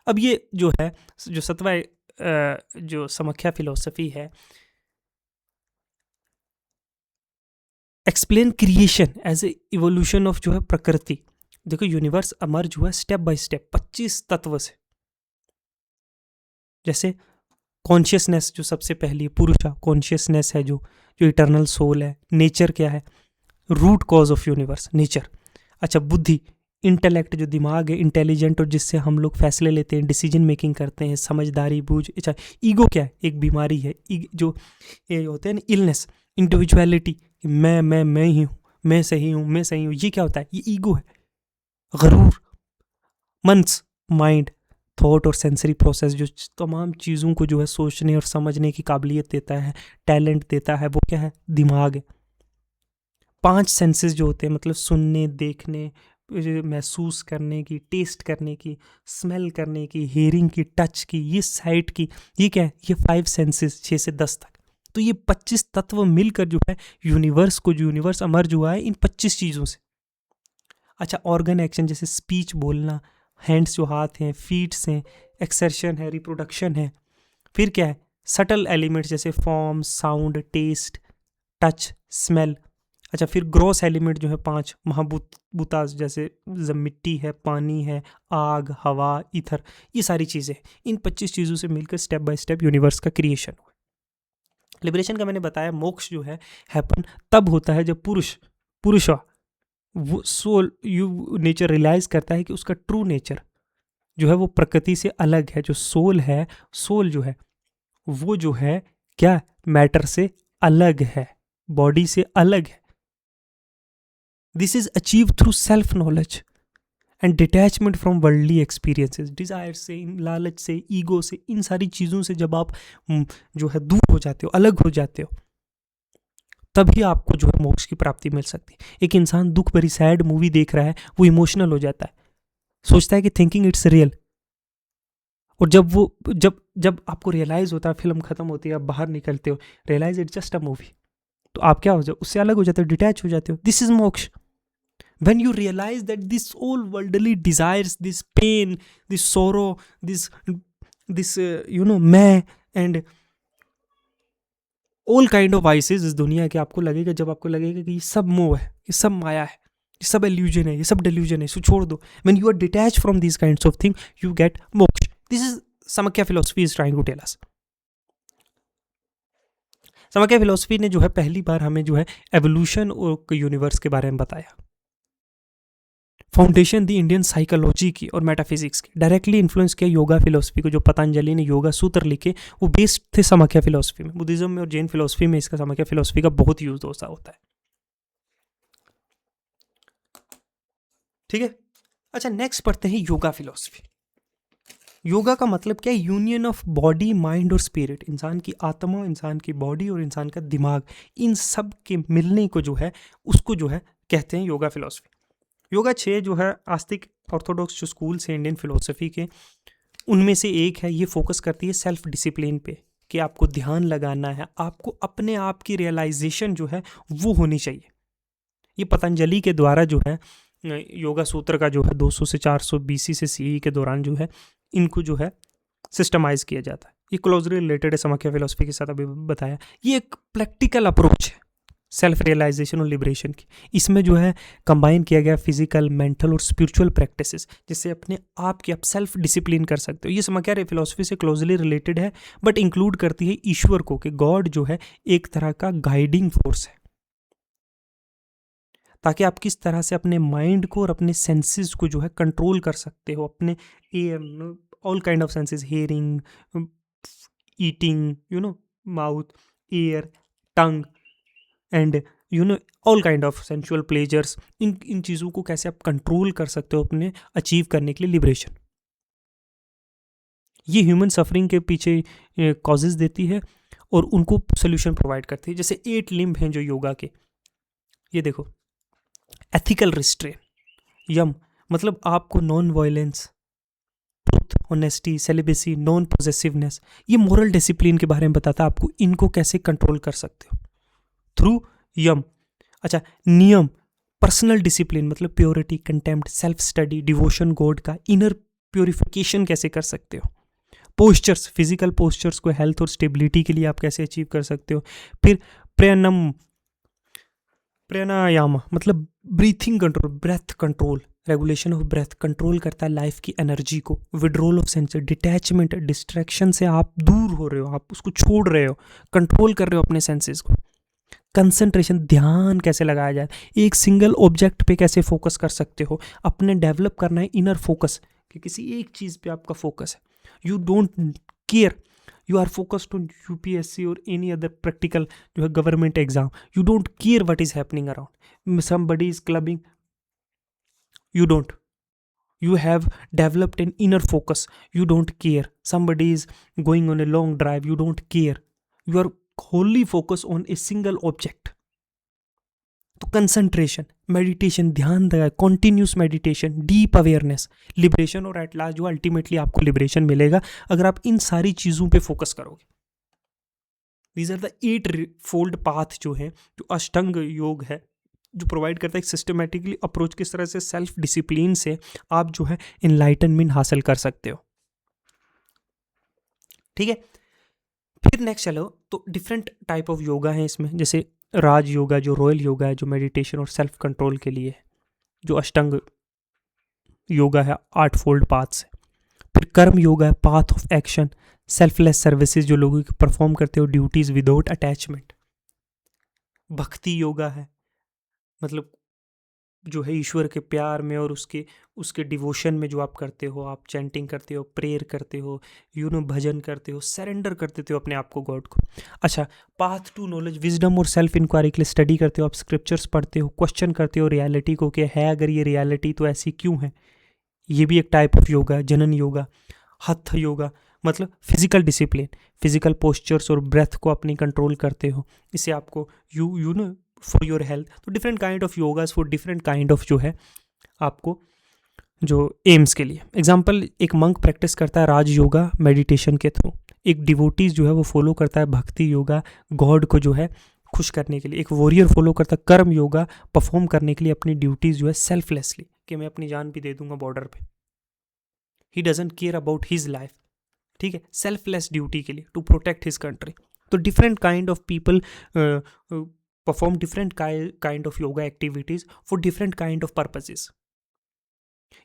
अब ये जो है, जो सत्वा, जो समख्या फिलोसफी है, explain creation as a evolution of जो है प्रकृति। देखो यूनिवर्स अमर्ज हुआ स्टेप बाय स्टेप 25 तत्व से। जैसे कॉन्शियसनेस जो सबसे पहली पुरुषा कॉन्शियसनेस है, जो जो इटर्नल सोल है। नेचर क्या है? Root cause of universe, nature. अच्छा, बुद्धि, इंटेलेक्ट जो दिमाग है, इंटेलिजेंट, और जिससे हम लोग फैसले लेते हैं, डिसीजन मेकिंग करते हैं, समझदारी, बूझ। अच्छा, ईगो क्या है? एक बीमारी है, जो ये होते हैं ना, इलनेस, इंडिविजुअलिटी, मैं ही हूँ, मैं सही हूँ, मैं सही हूँ, ये क्या होता है? ये ईगो है। गरूर, मंस, माइंड, थॉट और सेंसरी प्रोसेस, जो तमाम चीज़ों को जो है सोचने और समझने की काबिलियत देता है, टैलेंट देता है, वो क्या है? दिमाग है। 5 सेंसेस जो होते हैं, मतलब सुनने, देखने, महसूस करने की, टेस्ट करने की, स्मेल करने की, हेयरिंग की, टच की, ये साइट की, ये क्या है? ये 5 सेंसेस, 6 से 10 तक। तो ये 25 तत्व मिलकर जो है यूनिवर्स को, जो यूनिवर्स अमर्ज हुआ है इन 25 चीज़ों से। अच्छा, ऑर्गन एक्शन, जैसे स्पीच, बोलना, हैंड्स जो हाथ हैं, फीट्स हैं, एक्सर्शन है, रिप्रोडक्शन है। फिर क्या है? सटल एलिमेंट्स जैसे form, sound, taste, touch, smell. अच्छा, फिर ग्रॉस एलिमेंट जो है 5 महाभूतास, जैसे मिट्टी है, पानी है, आग, हवा, ईथर, ये सारी चीज़ें। इन 25 चीज़ों से मिलकर स्टेप बाय स्टेप यूनिवर्स का क्रिएशन हुआ। लिबरेशन का मैंने बताया, मोक्ष जो है हैपन तब होता है जब पुरुष वो सोल, यू नेचर रियलाइज करता है कि उसका ट्रू नेचर जो है वो प्रकृति से अलग है। जो सोल है, सोल जो है वो जो है क्या? मैटर से अलग है, बॉडी से अलग है। This is achieve through self knowledge and detachment from worldly experiences. Desire से, लालच से, ईगो से, इन सारी चीज़ों से जब आप जो है दूर हो जाते हो, अलग हो जाते हो, तभी आपको जो है मोक्ष की प्राप्ति मिल सकती है। एक इंसान दुख भरी सैड मूवी देख रहा है, वो इमोशनल हो जाता है, सोचता है कि थिंकिंग इट्स रियल। और जब वो जब जब आपको रियलाइज होता है, फिल्म खत्म होती है, आप बाहर निकलते हो, realise it's just a movie, तो आप क्या हो जाओ? उससे अलग हो जाते हो, डिटैच हो जाते हो। दिस इज मोक्ष। when you realize that this all worldly desires, this pain, this sorrow, this मैं and all kind of vices इस दुनिया के, आपको लगेगा, जब आपको लगेगा कि ये सब मोह है, ये सब माया है, ये सब illusion है, ये सब delusion है, इसको छोड़ दो। when you are detached from these kinds of things, you get moksha. this is Samakya philosophy is trying to tell us. Samkhya philosophy ने जो है पहली बार हमें जो है एवोल्यूशन और यूनिवर्स के बारे में बताया। फाउंडेशन दी इंडियन साइकोलॉजी की और मेटाफिजिक्स की, डायरेक्टली इन्फ्लुएंस किया योगा फिलोसफी को। जो पतंजलि ने योगा सूत्र लिखे वो बेस्ड थे समाख्या फिलोसफी में। बुद्धिज्म में और जैन फिलोसफी में इसका, समाख्या फिलोसफी का बहुत यूज होता है। ठीक है। अच्छा, नेक्स्ट पढ़ते हैं योगा फिलोसफी। योगा का मतलब क्या है? यूनियन ऑफ बॉडी, माइंड और स्पिरिट। इंसान की आत्मा, इंसान की बॉडी और इंसान का दिमाग, इन सब के मिलने को जो है उसको जो है कहते हैं योगा फिलोसफी। योगा 6 जो है आस्तिक ऑर्थोडॉक्स जो स्कूल्स हैं इंडियन फिलोसफी के, उनमें से एक है, ये फोकस करती है सेल्फ डिसिप्लिन पे, कि आपको ध्यान लगाना है, आपको अपने आप की रियलाइजेशन जो है वो होनी चाहिए। ये पतंजलि के द्वारा जो है योगा सूत्र का जो है 200 से 400 BC से CE के दौरान जो है इनको जो है सिस्टमाइज किया जाता है। ये क्लोजली रिलेटेड है समाख्या फिलोसफी के साथ, अभी बताया। ये एक प्रैक्टिकल अप्रोच है सेल्फ रियलाइजेशन और लिबरेशन की। इसमें जो है कंबाइन किया गया फिजिकल, मेंटल और स्पिरिचुअल प्रैक्टिसेस, जिससे अपने आप की आप सेल्फ डिसिप्लिन कर सकते हो। ये समाख्या फिलोसफी से क्लोजली रिलेटेड है, बट इंक्लूड करती है ईश्वर को, कि गॉड जो है एक तरह का गाइडिंग फोर्स है, ताकि आप किस तरह से अपने माइंड को और अपने सेंसेस को जो है कंट्रोल कर सकते हो। अपने all kind of senses, hearing, eating, mouth, ear, tongue and all kind of sensual pleasures, इन चीज़ों को कैसे आप कंट्रोल कर सकते हो अपने अचीव करने के लिए लिबरेशन। ये ह्यूमन सफरिंग के पीछे कॉजेज देती है और उनको सोल्यूशन प्रोवाइड करती है। जैसे 8 लिम्ब हैं जो योगा के, ये देखो, एथिकल रिस्ट्रेन, यम मतलब आपको non violence, truth, honesty, celibacy, non possessiveness, ये मोरल डिसिप्लिन के बारे में बताता है आपको इनको कैसे कंट्रोल कर सकते हो थ्रू यम। अच्छा, नियम, पर्सनल डिसिप्लिन मतलब purity, contempt, self study, devotion God का, इनर प्योरिफिकेशन कैसे कर सकते हो। पोस्चर्स, फिजिकल पोस्चर्स को हेल्थ और स्टेबिलिटी के लिए आप कैसे अचीव कर सकते हो। फिर प्राणायाम मतलब breathing control, breath control, regulation of breath, control करता है लाइफ की एनर्जी को। Withdrawal of sense, detachment, distraction से आप दूर हो रहे हो, आप उसको छोड़ रहे हो, कंट्रोल कर रहे हो अपने सेंसेस को। कंसंट्रेशन, ध्यान कैसे लगाया जाए, एक सिंगल ऑब्जेक्ट पे कैसे फोकस कर सकते हो। अपने डेवलप करना है इनर फोकस, कि किसी एक चीज़ पे आपका फोकस है। You don't care, you are focused on UPSC और एनी अदर प्रैक्टिकल जो है government exam, you don't care what is happening around, somebody is clubbing, you don't, you have developed an inner focus, you don't care, somebody is going on a long drive, you don't care, you are wholly focused on a single object। तो concentration, meditation, ध्यान दया, continuous meditation, deep awareness, liberation, और at last जो ultimately आपको liberation मिलेगा अगर आप इन सारी चीज़ों पे फोकस करोगे। These are the 8 fold path जो है, जो अष्टांग योग है, जो प्रोवाइड करता है एक सिस्टमेटिकली अप्रोच, किस तरह से सेल्फ डिसिप्लिन से आप जो है इनलाइटनमेंट हासिल कर सकते हो। ठीक है, फिर नेक्स्ट चलो, तो डिफरेंट टाइप ऑफ योगा है इसमें। जैसे राज योगा जो रॉयल योगा है, जो मेडिटेशन और सेल्फ कंट्रोल के लिए है। जो अष्टांग योगा है 8 फोल्ड पाथ्स है। फिर कर्म योगा है, path of action, selfless services जो लोगों की परफॉर्म करते हो ड्यूटीज विदाउट अटैचमेंट। भक्ति योगा है, मतलब जो है ईश्वर के प्यार में और उसके डिवोशन में जो आप करते हो, आप चैंटिंग करते हो, प्रेयर करते हो, भजन करते हो, सरेंडर करते हो अपने आप को गॉड को। अच्छा, पाथ टू नॉलेज, विजडम और सेल्फ इंक्वायरी के लिए स्टडी करते हो, आप स्क्रिप्चर्स पढ़ते हो, क्वेश्चन करते हो रियलिटी को कि है अगर ये रियलिटी तो ऐसी क्यों है। ये भी एक टाइप ऑफ योगा है। जनन योगा, हथ योगा मतलब फिजिकल डिसिप्लिन, फिजिकल पोस्चर्स और ब्रेथ को अपनी कंट्रोल करते हो, इससे आपको यू फॉर योर हेल्थ। तो different kind of yogas for different kind of जो है आपको जो एम्स के लिए। एग्जाम्पल, एक मंक प्रैक्टिस करता है राज योगा मेडिटेशन के थ्रू, एक डिवोटीज जो है वो फॉलो करता है भक्ति योगा गॉड को जो है खुश करने के लिए, एक वॉरियर फॉलो करता है कर्म योगा परफॉर्म करने के लिए अपनी ड्यूटीज जो है सेल्फलेसली, कि मैं अपनी जान भी दे दूंगा बॉर्डर पे। He doesn't care about his life, ठीक है, सेल्फलेस ड्यूटी के लिए, टू प्रोटेक्ट हिज कंट्री। तो different kind of people perform different kind of yoga activities for different kind of purposes.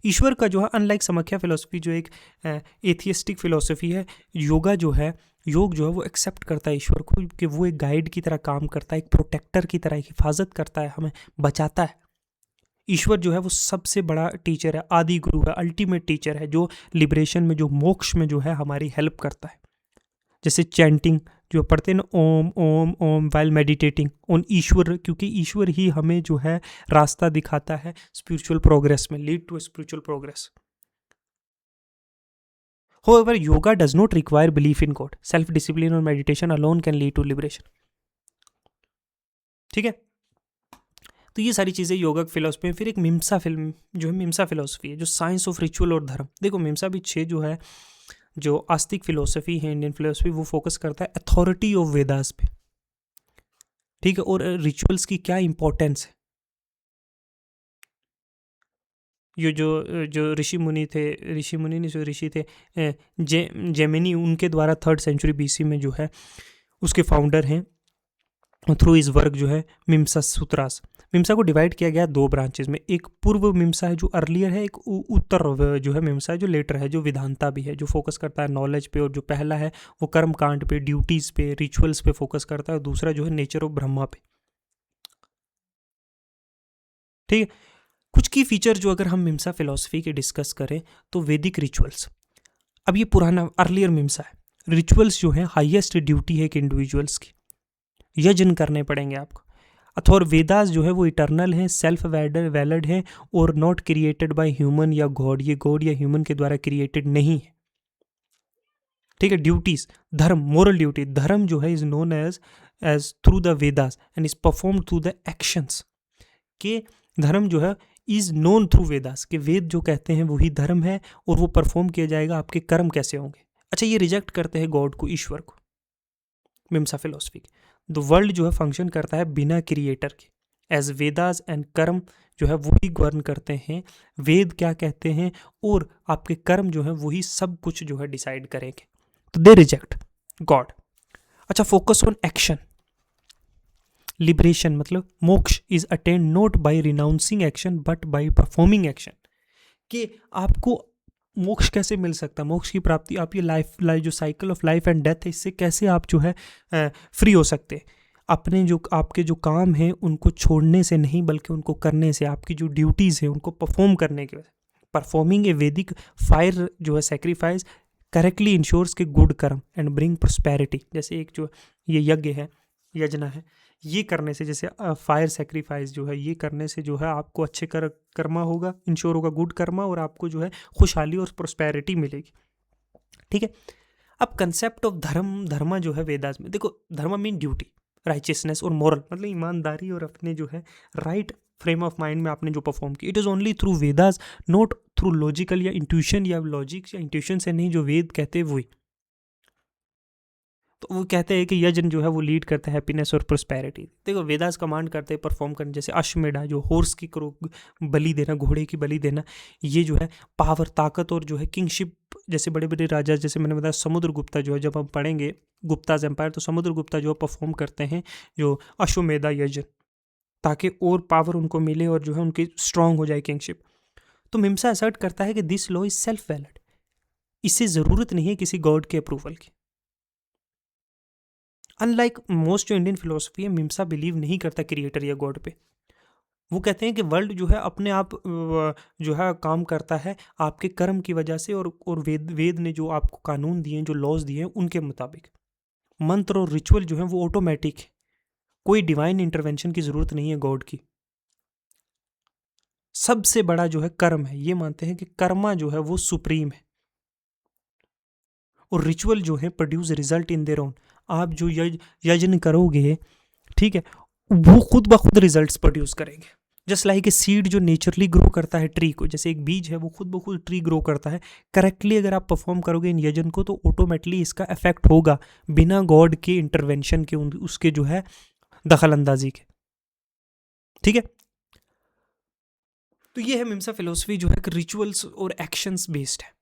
ईश्वर का जो है अनलाइक समाख्या फिलोसफी जो एक एथियस्टिक फिलोसफी है, योग जो है वो एक्सेप्ट करता है ईश्वर को, कि वो एक गाइड की तरह काम करता है, एक प्रोटेक्टर की तरह, एक हिफाजत करता है, हमें बचाता है। ईश्वर जो है वो सबसे बड़ा टीचर है, आदि गुरु है, अल्टीमेट टीचर है, जो लिबरेशन में, जो मोक्ष में जो है हमारी हेल्प करता है। जैसे चैंटिंग जो पढ़ते हैं ना, Om Om Om, while meditating on Ishvara, क्योंकि ईश्वर ही हमें जो है रास्ता दिखाता है स्पिरिचुअल प्रोग्रेस में, lead to spiritual progress. However, yoga does not require belief in God. Self-discipline और meditation alone can lead to liberation. ठीक है, तो ये सारी चीज़ें योगा फिलोसफी में। फिर एक मिम्सा फिल्म जो है मिम्सा फिलोसफी है, जो साइंस ऑफ रिचुअल और धर्म। देखो मिम्सा भी 6 जो है जो आस्तिक फिलोसफी है, इंडियन फिलोसफी, वो फोकस करता है अथॉरिटी ऑफ वेदास पे, ठीक है, और रिचुअल्स की क्या इंपॉर्टेंस है। ये जो ऋषि मुनि थे, ऋषि मुनि नहीं, जो ऋषि थे, जेमिनी, उनके द्वारा 3rd सेंचुरी BC में जो है उसके फाउंडर हैं, थ्रू इस वर्क जो है मीमांसा सूत्रास। मीमांसा को डिवाइड किया गया 2 ब्रांचेस में, एक पूर्व मीमांसा है जो अर्लियर है, एक उत्तर जो है मीमांसा है जो लेटर है, जो वेदांता भी है, जो फोकस करता है नॉलेज पे, और जो पहला है वो कर्म कांड पे, ड्यूटीज पे, रिचुअल्स पे फोकस करता है, और दूसरा जो है नेचर ऑफ ब्रह्मा पे, ठीक है। कुछ की फीचर जो अगर हम मीमांसा फिलोसफी के डिस्कस करें तो वैदिक रिचुअल्स, अब ये पुराना अर्लियर मीमांसा है, रिचुअल्स जो है हाईएस्ट ड्यूटी है एक इंडिविजुअल्स की, यजन करने पड़ेंगे आपको, अथवा वेदास जो है वो इटर्नल है, सेल्फ वैलिड है, और नॉट क्रिएटेड बाय ह्यूमन या गॉड, ये गॉड या ह्यूमन के द्वारा क्रिएटेड नहीं है, ठीक है। ड्यूटीज, धर्म, मोरल ड्यूटी, धर्म जो है is known as through the Vedas and is perform through the actions, के धर्म जो है इज नोन थ्रू वेदास, के वेद जो कहते हैं वही धर्म है, और वो परफॉर्म किया जाएगा, आपके कर्म कैसे होंगे। अच्छा, ये रिजेक्ट करते हैं गॉड को, ईश्वर को, मीमांसा फिलोसफी के। द वर्ल्ड जो है फंक्शन करता है बिना क्रिएटर के, एज वेदास एंड कर्म जो है वही गवर्न करते हैं, वेद क्या कहते हैं, और आपके कर्म जो है वही सब कुछ जो है डिसाइड करेंगे, तो दे रिजेक्ट गॉड। अच्छा, फोकस ऑन एक्शन, लिबरेशन मतलब मोक्ष is attained not by renouncing action but by performing action, कि आपको मोक्ष कैसे मिल सकता है, मोक्ष की प्राप्ति, आप ये लाइफ जो cycle of life and death है, इससे कैसे आप जो है फ्री हो सकते हैं, अपने जो आपके जो काम हैं उनको छोड़ने से नहीं, बल्कि उनको करने से, आपकी जो ड्यूटीज़ हैं उनको परफॉर्म करने के वजह, परफॉर्मिंग ए वैदिक फायर जो है सेक्रीफाइस करेक्टली इंश्योर्स के गुड कर्म एंड ब्रिंग प्रोस्पेरिटी, जैसे एक जो ये यज्ञ है, यजना है, ये करने से, जैसे फायर सेक्रीफाइस जो है, ये करने से जो है आपको अच्छे कर्मा होगा, इंश्योर होगा गुड कर्मा, और आपको जो है खुशहाली और प्रोस्पेरिटी मिलेगी, ठीक है। अब कंसेप्ट ऑफ धर्मा जो है वेदास में, देखो धर्मा मीन ड्यूटी, राइचियसनेस और मॉरल, मतलब ईमानदारी, और अपने जो है राइट फ्रेम ऑफ माइंड में आपने जो परफॉर्म किया, it is only through Vedas, not through logical या इंट्यूशन, या लॉजिक या इंट्यूशन से नहीं, जो वेद कहते हैं वही। तो वो कहते हैं कि यजन जो है वो लीड करता है हैप्पीनेस और प्रोस्पेरिटी। देखो वेदास कमांड करते हैं परफॉर्म करने, जैसे अश्वमेधा जो हॉर्स की बलि देना, घोड़े की बलि देना, ये जो है पावर, ताकत, और जो है किंगशिप, जैसे बड़े बड़े राजा, जैसे मैंने बताया समुद्रगुप्ता जो है, जब हम पढ़ेंगे गुप्ताज एम्पायर, तो समुद्रगुप्ता जो परफॉर्म करते हैं जो अश्वमेधा यजन, ताकि और पावर उनको मिले, और जो है उनकी स्ट्रांग हो जाए किंगशिप। तो मीमांसा असर्ट करता है कि this law is self valid, इससे ज़रूरत नहीं है किसी गॉड के अप्रूवल की। अनलाइक मोस्ट जो इंडियन फिलोसफी है, मीमांसा बिलीव नहीं करता क्रिएटर या गॉड पे, वो कहते हैं कि वर्ल्ड जो है अपने आप जो है काम करता है आपके कर्म की वजह से, और वेद ने जो आपको कानून दिए हैं, जो लॉज दिए हैं, उनके मुताबिक। मंत्र और रिचुअल जो है वो ऑटोमेटिक है, कोई डिवाइन इंटरवेंशन की ज़रूरत नहीं है गॉड की। सबसे बड़ा जो है कर्म है, ये मानते हैं कि कर्मा जो है वो सुप्रीम है, और रिचुअल जो है produce result in their own. आप जो यजन करोगे, ठीक है, वो खुद ब खुद रिजल्ट्स प्रोड्यूस करेंगे, जस्ट लाइक ए सीड जो नेचुरली ग्रो करता है ट्री को, जैसे एक बीज है वो खुद ब खुद ट्री ग्रो करता है। करेक्टली अगर आप परफॉर्म करोगे इन यजन को, तो ऑटोमेटिकली इसका इफेक्ट होगा, बिना गॉड के इंटरवेंशन के, उसके जो है दखल अंदाजी के, ठीक है। तो ये है मीमांसा फिलोसफी जो है रिचुअल्स और एक्शंस बेस्ड है।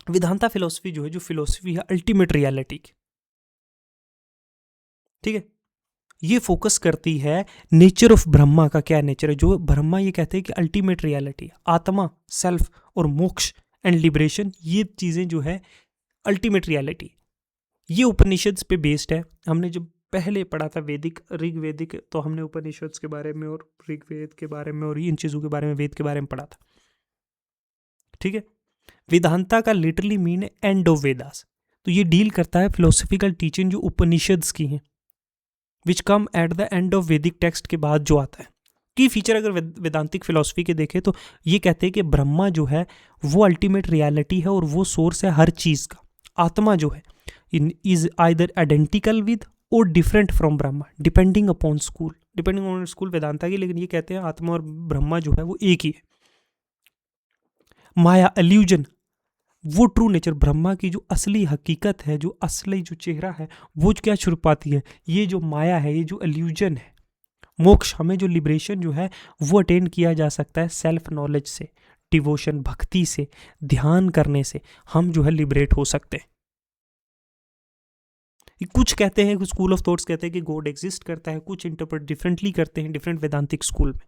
वेदांता फिलोसफी जो है, जो फिलोसफी है अल्टीमेट रियलिटी की, ठीक है, ये फोकस करती है नेचर ऑफ ब्रह्मा का, क्या नेचर है, जो ब्रह्मा ये कहते हैं कि अल्टीमेट रियलिटी, आत्मा, सेल्फ और मोक्ष एंड लिबरेशन, ये चीज़ें जो है अल्टीमेट रियलिटी, ये उपनिषद्स पे बेस्ड है। हमने जब पहले पढ़ा था वैदिक ऋग्वेदिक, तो हमने उपनिषद्स के बारे में और ऋग्वेद के बारे में और इन चीज़ों के बारे में, वेद के बारे में पढ़ा था, ठीक है। वेदांता का लिटरली मीन है एंड ऑफ वेदास, तो ये डील करता है फिलोसफिकल टीचिंग जो उपनिषद्स की हैं, विच कम एट द एंड ऑफ वैदिक टेक्स्ट के बाद जो आता है। की फीचर अगर वेदांतिक फिलोसफी के देखें तो ये कहते हैं कि ब्रह्मा जो है वो अल्टीमेट रियलिटी है, और वो सोर्स है हर चीज़ का। आत्मा जो है इज आइदर आइडेंटिकल विद और different from Brahma, depending upon school Vedanta की, लेकिन ये कहते हैं आत्मा और ब्रह्मा जो है वो एक ही है। माया, इल्यूजन, वो ट्रू नेचर, ब्रह्मा की जो असली हकीकत है, जो असली जो चेहरा है, वो क्या छुपाती है, ये जो माया है, ये जो इल्यूजन है। मोक्ष, हमें जो लिबरेशन जो है वो अटेन किया जा सकता है सेल्फ नॉलेज से, डिवोशन, भक्ति से, ध्यान करने से हम जो है लिबरेट हो सकते हैं। कुछ कहते हैं, कुछ स्कूल ऑफ थॉट्स कहते हैं कि गॉड एग्जिस्ट करता है, कुछ इंटरप्रेट डिफरेंटली करते हैं डिफरेंट वेदांतिक स्कूल में।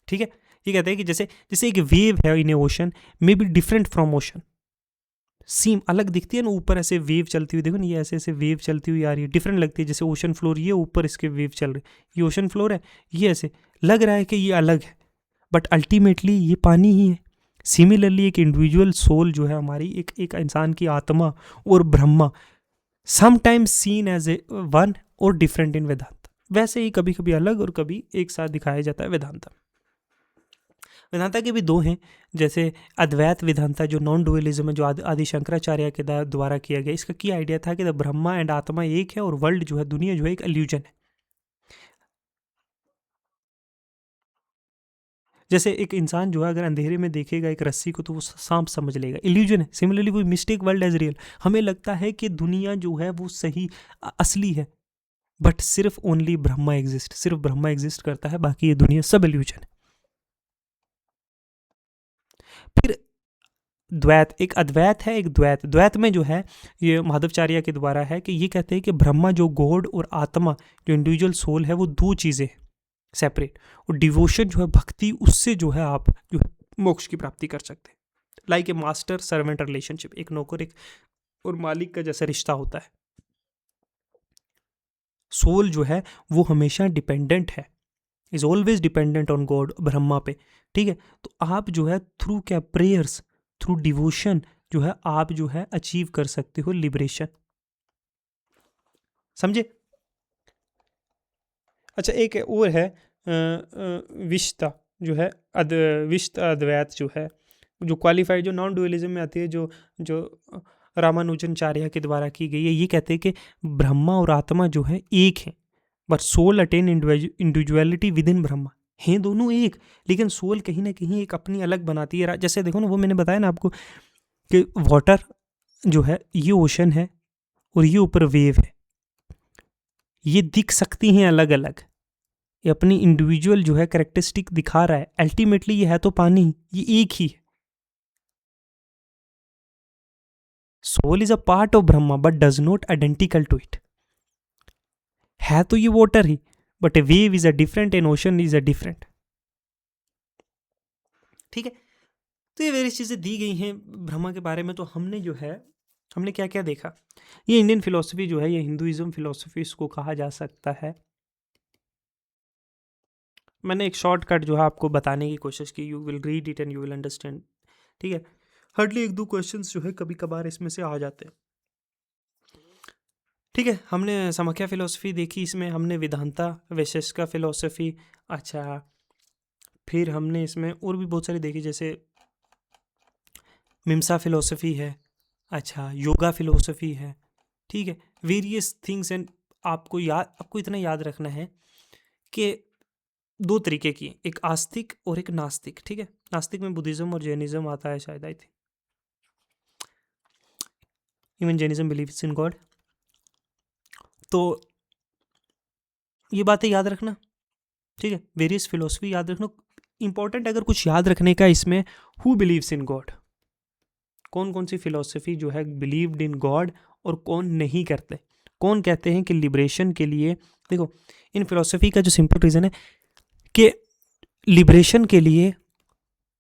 ठीक है, ये कहते हैं कि जैसे जैसे एक वेव है in a ocean, may be different from ocean, seem अलग दिखती है ना, ऊपर ऐसे वेव चलती हुई, देखो ना ये ऐसे ऐसे वेव चलती हुई आ रही है, डिफरेंट लगती है। जैसे ओशन फ्लोर, ये ऊपर इसके वेव चल रहे, ये ओशन फ्लोर है, ये ऐसे लग रहा है कि ये अलग है, बट अल्टीमेटली ये पानी ही है। सिमिलरली एक इंडिविजुअल सोल जो है हमारी, एक एक इंसान की आत्मा और Brahma, sometimes seen as a one और डिफरेंट इन वेदांत, वैसे ही कभी कभी अलग और कभी एक साथ दिखाया जाता है वेदांता। वेदांता के भी दो हैं, जैसे अद्वैत वेदांता जो नॉन डुअलिज्म है, जो आदि शंकराचार्य के द्वारा किया गया। इसका की आइडिया था कि द ब्रह्मा एंड आत्मा एक है और वर्ल्ड जो है, दुनिया जो है, एक इल्यूजन है। जैसे एक इंसान जो है अगर अंधेरे में देखेगा एक रस्सी को तो वो सांप समझ लेगा, इल्यूजन है। सिमिलरली वो मिस्टेक वर्ल्ड एज रियल, हमें लगता है कि दुनिया जो है वो सही असली है, बट सिर्फ ओनली ब्रह्मा एग्जिस्ट, सिर्फ ब्रह्मा एग्जिस्ट करता है, बाकी ये दुनिया सब इल्यूजन है। फिर द्वैत, एक अद्वैत है, एक द्वैत। द्वैत में जो है ये माधवाचार्य के द्वारा है कि ये कहते हैं कि ब्रह्मा जो गॉड और आत्मा जो इंडिविजुअल सोल है वो दो चीज़ें सेपरेट, और डिवोशन जो है भक्ति, उससे जो है आप जो है मोक्ष की प्राप्ति कर सकते हैं। Like a master servant relationship, एक नौकर एक और मालिक का जैसा रिश्ता होता है। सोल जो है वो हमेशा डिपेंडेंट है, is always dependent on God, Brahma पे। ठीक है, तो आप जो है थ्रू क्या प्रेयर्स, थ्रू डिवोशन जो है आप जो है अचीव कर सकते हो लिबरेशन। समझे? अच्छा, एक और है विश्ता जो है, विश्त अद्वैत जो है, जो क्वालिफाइड, जो नॉन डुअलिज्म में आती है, जो जो रामानुजनाचार्य के द्वारा की गई है। ये कहते हैं कि ब्रह्मा और आत्मा जो है एक है, but soul attain individuality within Brahma, हैं दोनों एक, लेकिन सोल कहीं ना कहीं एक अपनी अलग बनाती है। जैसे देखो ना, वो मैंने बताया ना आपको कि वाटर जो है ये ओशन है और ये ऊपर वेव है, ये दिख सकती हैं अलग अलग, ये अपनी इंडिविजुअल जो है कैरेक्टरिस्टिक दिखा रहा है, अल्टीमेटली ये है तो पानी, ये एक ही है। Soul is a part of Brahma but does not identical to it, है तो ये वाटर ही, but a wave is a different and ocean is a different. ठीक है, तो ये वेरियस चीज़ें दी गई हैं ब्रह्मा के बारे में। तो हमने जो है, हमने क्या क्या देखा, ये इंडियन फिलोसफी जो है, ये हिंदुइज्म फिलोसफी इसको कहा जा सकता है। मैंने एक शॉर्टकट जो है आपको बताने की कोशिश की, you will read it and you will understand. ठीक है, हार्डली एक दो क्वेश्चंस जो है कभी कभार इसमें से आ जाते हैं। ठीक है, हमने समाख्या फिलोसफी देखी, इसमें हमने वेदांता वैशेषिक फिलोसफी, अच्छा, फिर हमने इसमें और भी बहुत सारी देखी, जैसे मीमांसा फिलोसफी है, अच्छा, योगा फिलोसफी है। ठीक है, वेरियस थिंग्स। एंड आपको इतना याद रखना है कि दो तरीके की, एक आस्तिक और एक नास्तिक। ठीक है, नास्तिक में बुद्धिज्म और जैनिज्म आता है शायद, I think even Jainism believes in God. तो ये बातें याद रखना। ठीक है, वेरियस फिलोसफी याद रखना इंपॉर्टेंट। अगर कुछ याद रखने का इसमें, हु बिलीव्स इन गॉड, कौन कौन सी फिलोसफी जो है बिलीव्ड इन गॉड और कौन नहीं करते, कौन कहते हैं कि लिबरेशन के लिए। देखो, इन फिलोसफी का जो सिंपल रीज़न है कि लिबरेशन के लिए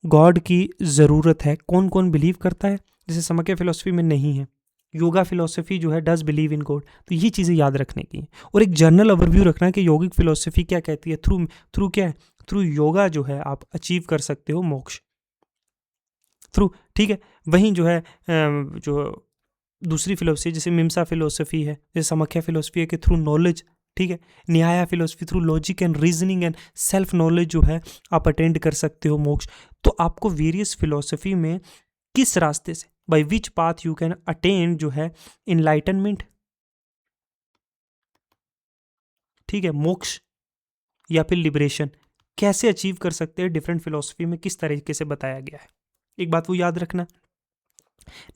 गॉड की ज़रूरत है, कौन कौन बिलीव करता है, जैसे समाख्या फिलोसफी में नहीं है। योगा फिलोसफी जो है डज बिलीव इन गॉड। तो ये चीज़ें याद रखने की है, और एक जनरल ओवरव्यू रखना कि यौगिक फिलोसफी क्या कहती है, थ्रू थ्रू क्या है, थ्रू योगा जो है आप अचीव कर सकते हो मोक्ष थ्रू। ठीक है, वहीं जो है जो दूसरी फिलोसफी जैसे मीमांसा फिलोसफी है, जैसे समाख्या फिलोसफी है कि थ्रू नॉलेज। ठीक है, न्याय philosophy through logic and reasoning and self knowledge जो है आप अटेंड कर सकते हो मोक्ष। तो आपको वेरियस फिलोसफी में किस रास्ते से, by which path you can attain जो है इनलाइटनमेंट, ठीक है, मोक्ष या फिर लिबरेशन, कैसे अचीव कर सकते हैं, डिफरेंट फिलोसफी में किस तरीके से बताया गया है। एक बात वो याद रखना,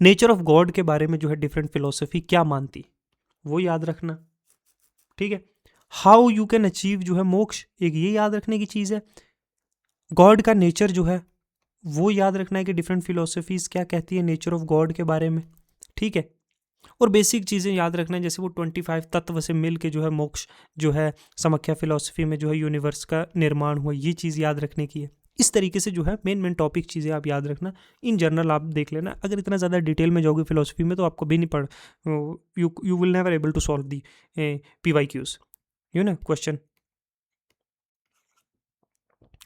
नेचर ऑफ गॉड के बारे में जो है डिफरेंट फिलोसफी क्या मानती, वो याद रखना, ठीक है। हाउ यू कैन अचीव जो है मोक्ष, एक ये याद रखने की चीज़ है। गॉड का नेचर जो है वो याद रखना है कि डिफरेंट फिलोसफीज क्या कहती है नेचर ऑफ गॉड के बारे में, ठीक है। और बेसिक चीज़ें याद रखना है, जैसे वो 25 तत्व से मिल के जो है मोक्ष जो है समख्या फिलोसफी में जो है यूनिवर्स का निर्माण हुआ, ये चीज़ याद रखने की है। इस तरीके से जो है मेन टॉपिक चीज़ें आप याद रखना। इन जनरल आप देख लेना, अगर इतना ज़्यादा डिटेल में जाओगे फिलोसफी में तो आपको भी नहीं पढ़, you will never able to solve the PYQs, you ना क्वेश्चन।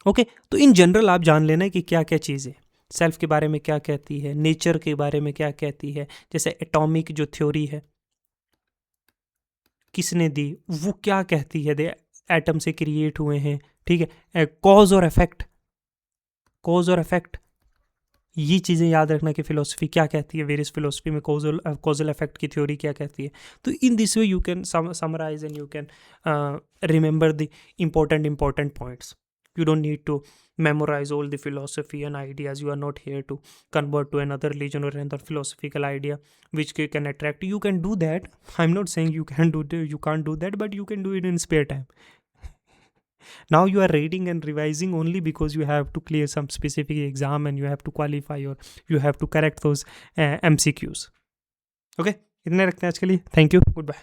ओके, तो इन जनरल आप जान लेना कि क्या क्या चीज़ है, सेल्फ के बारे में क्या कहती है, नेचर के बारे में क्या कहती है, जैसे एटॉमिक जो थ्योरी है किसने दी, वो क्या कहती है, दे एटम से क्रिएट हुए हैं, ठीक है। कॉज और इफेक्ट, कॉज और इफेक्ट, ये चीज़ें याद रखना कि फिलोसफी क्या कहती है, वेरियस फिलोसफी में कॉजल इफेक्ट की थ्योरी क्या कहती है। तो in this way you can summarise and you can remember the important points. You don't need to memorize all the philosophy and ideas. You are not here to convert to another religion or another philosophical idea which can attract you. You can do that. I'm not saying you can't do that, but you can do it in spare time. Now you are reading and revising only because you have to clear some specific exam and you have to qualify or you have to correct those MCQs. Okay, इतने रखते हैं आज के लिए। Thank you, good bye.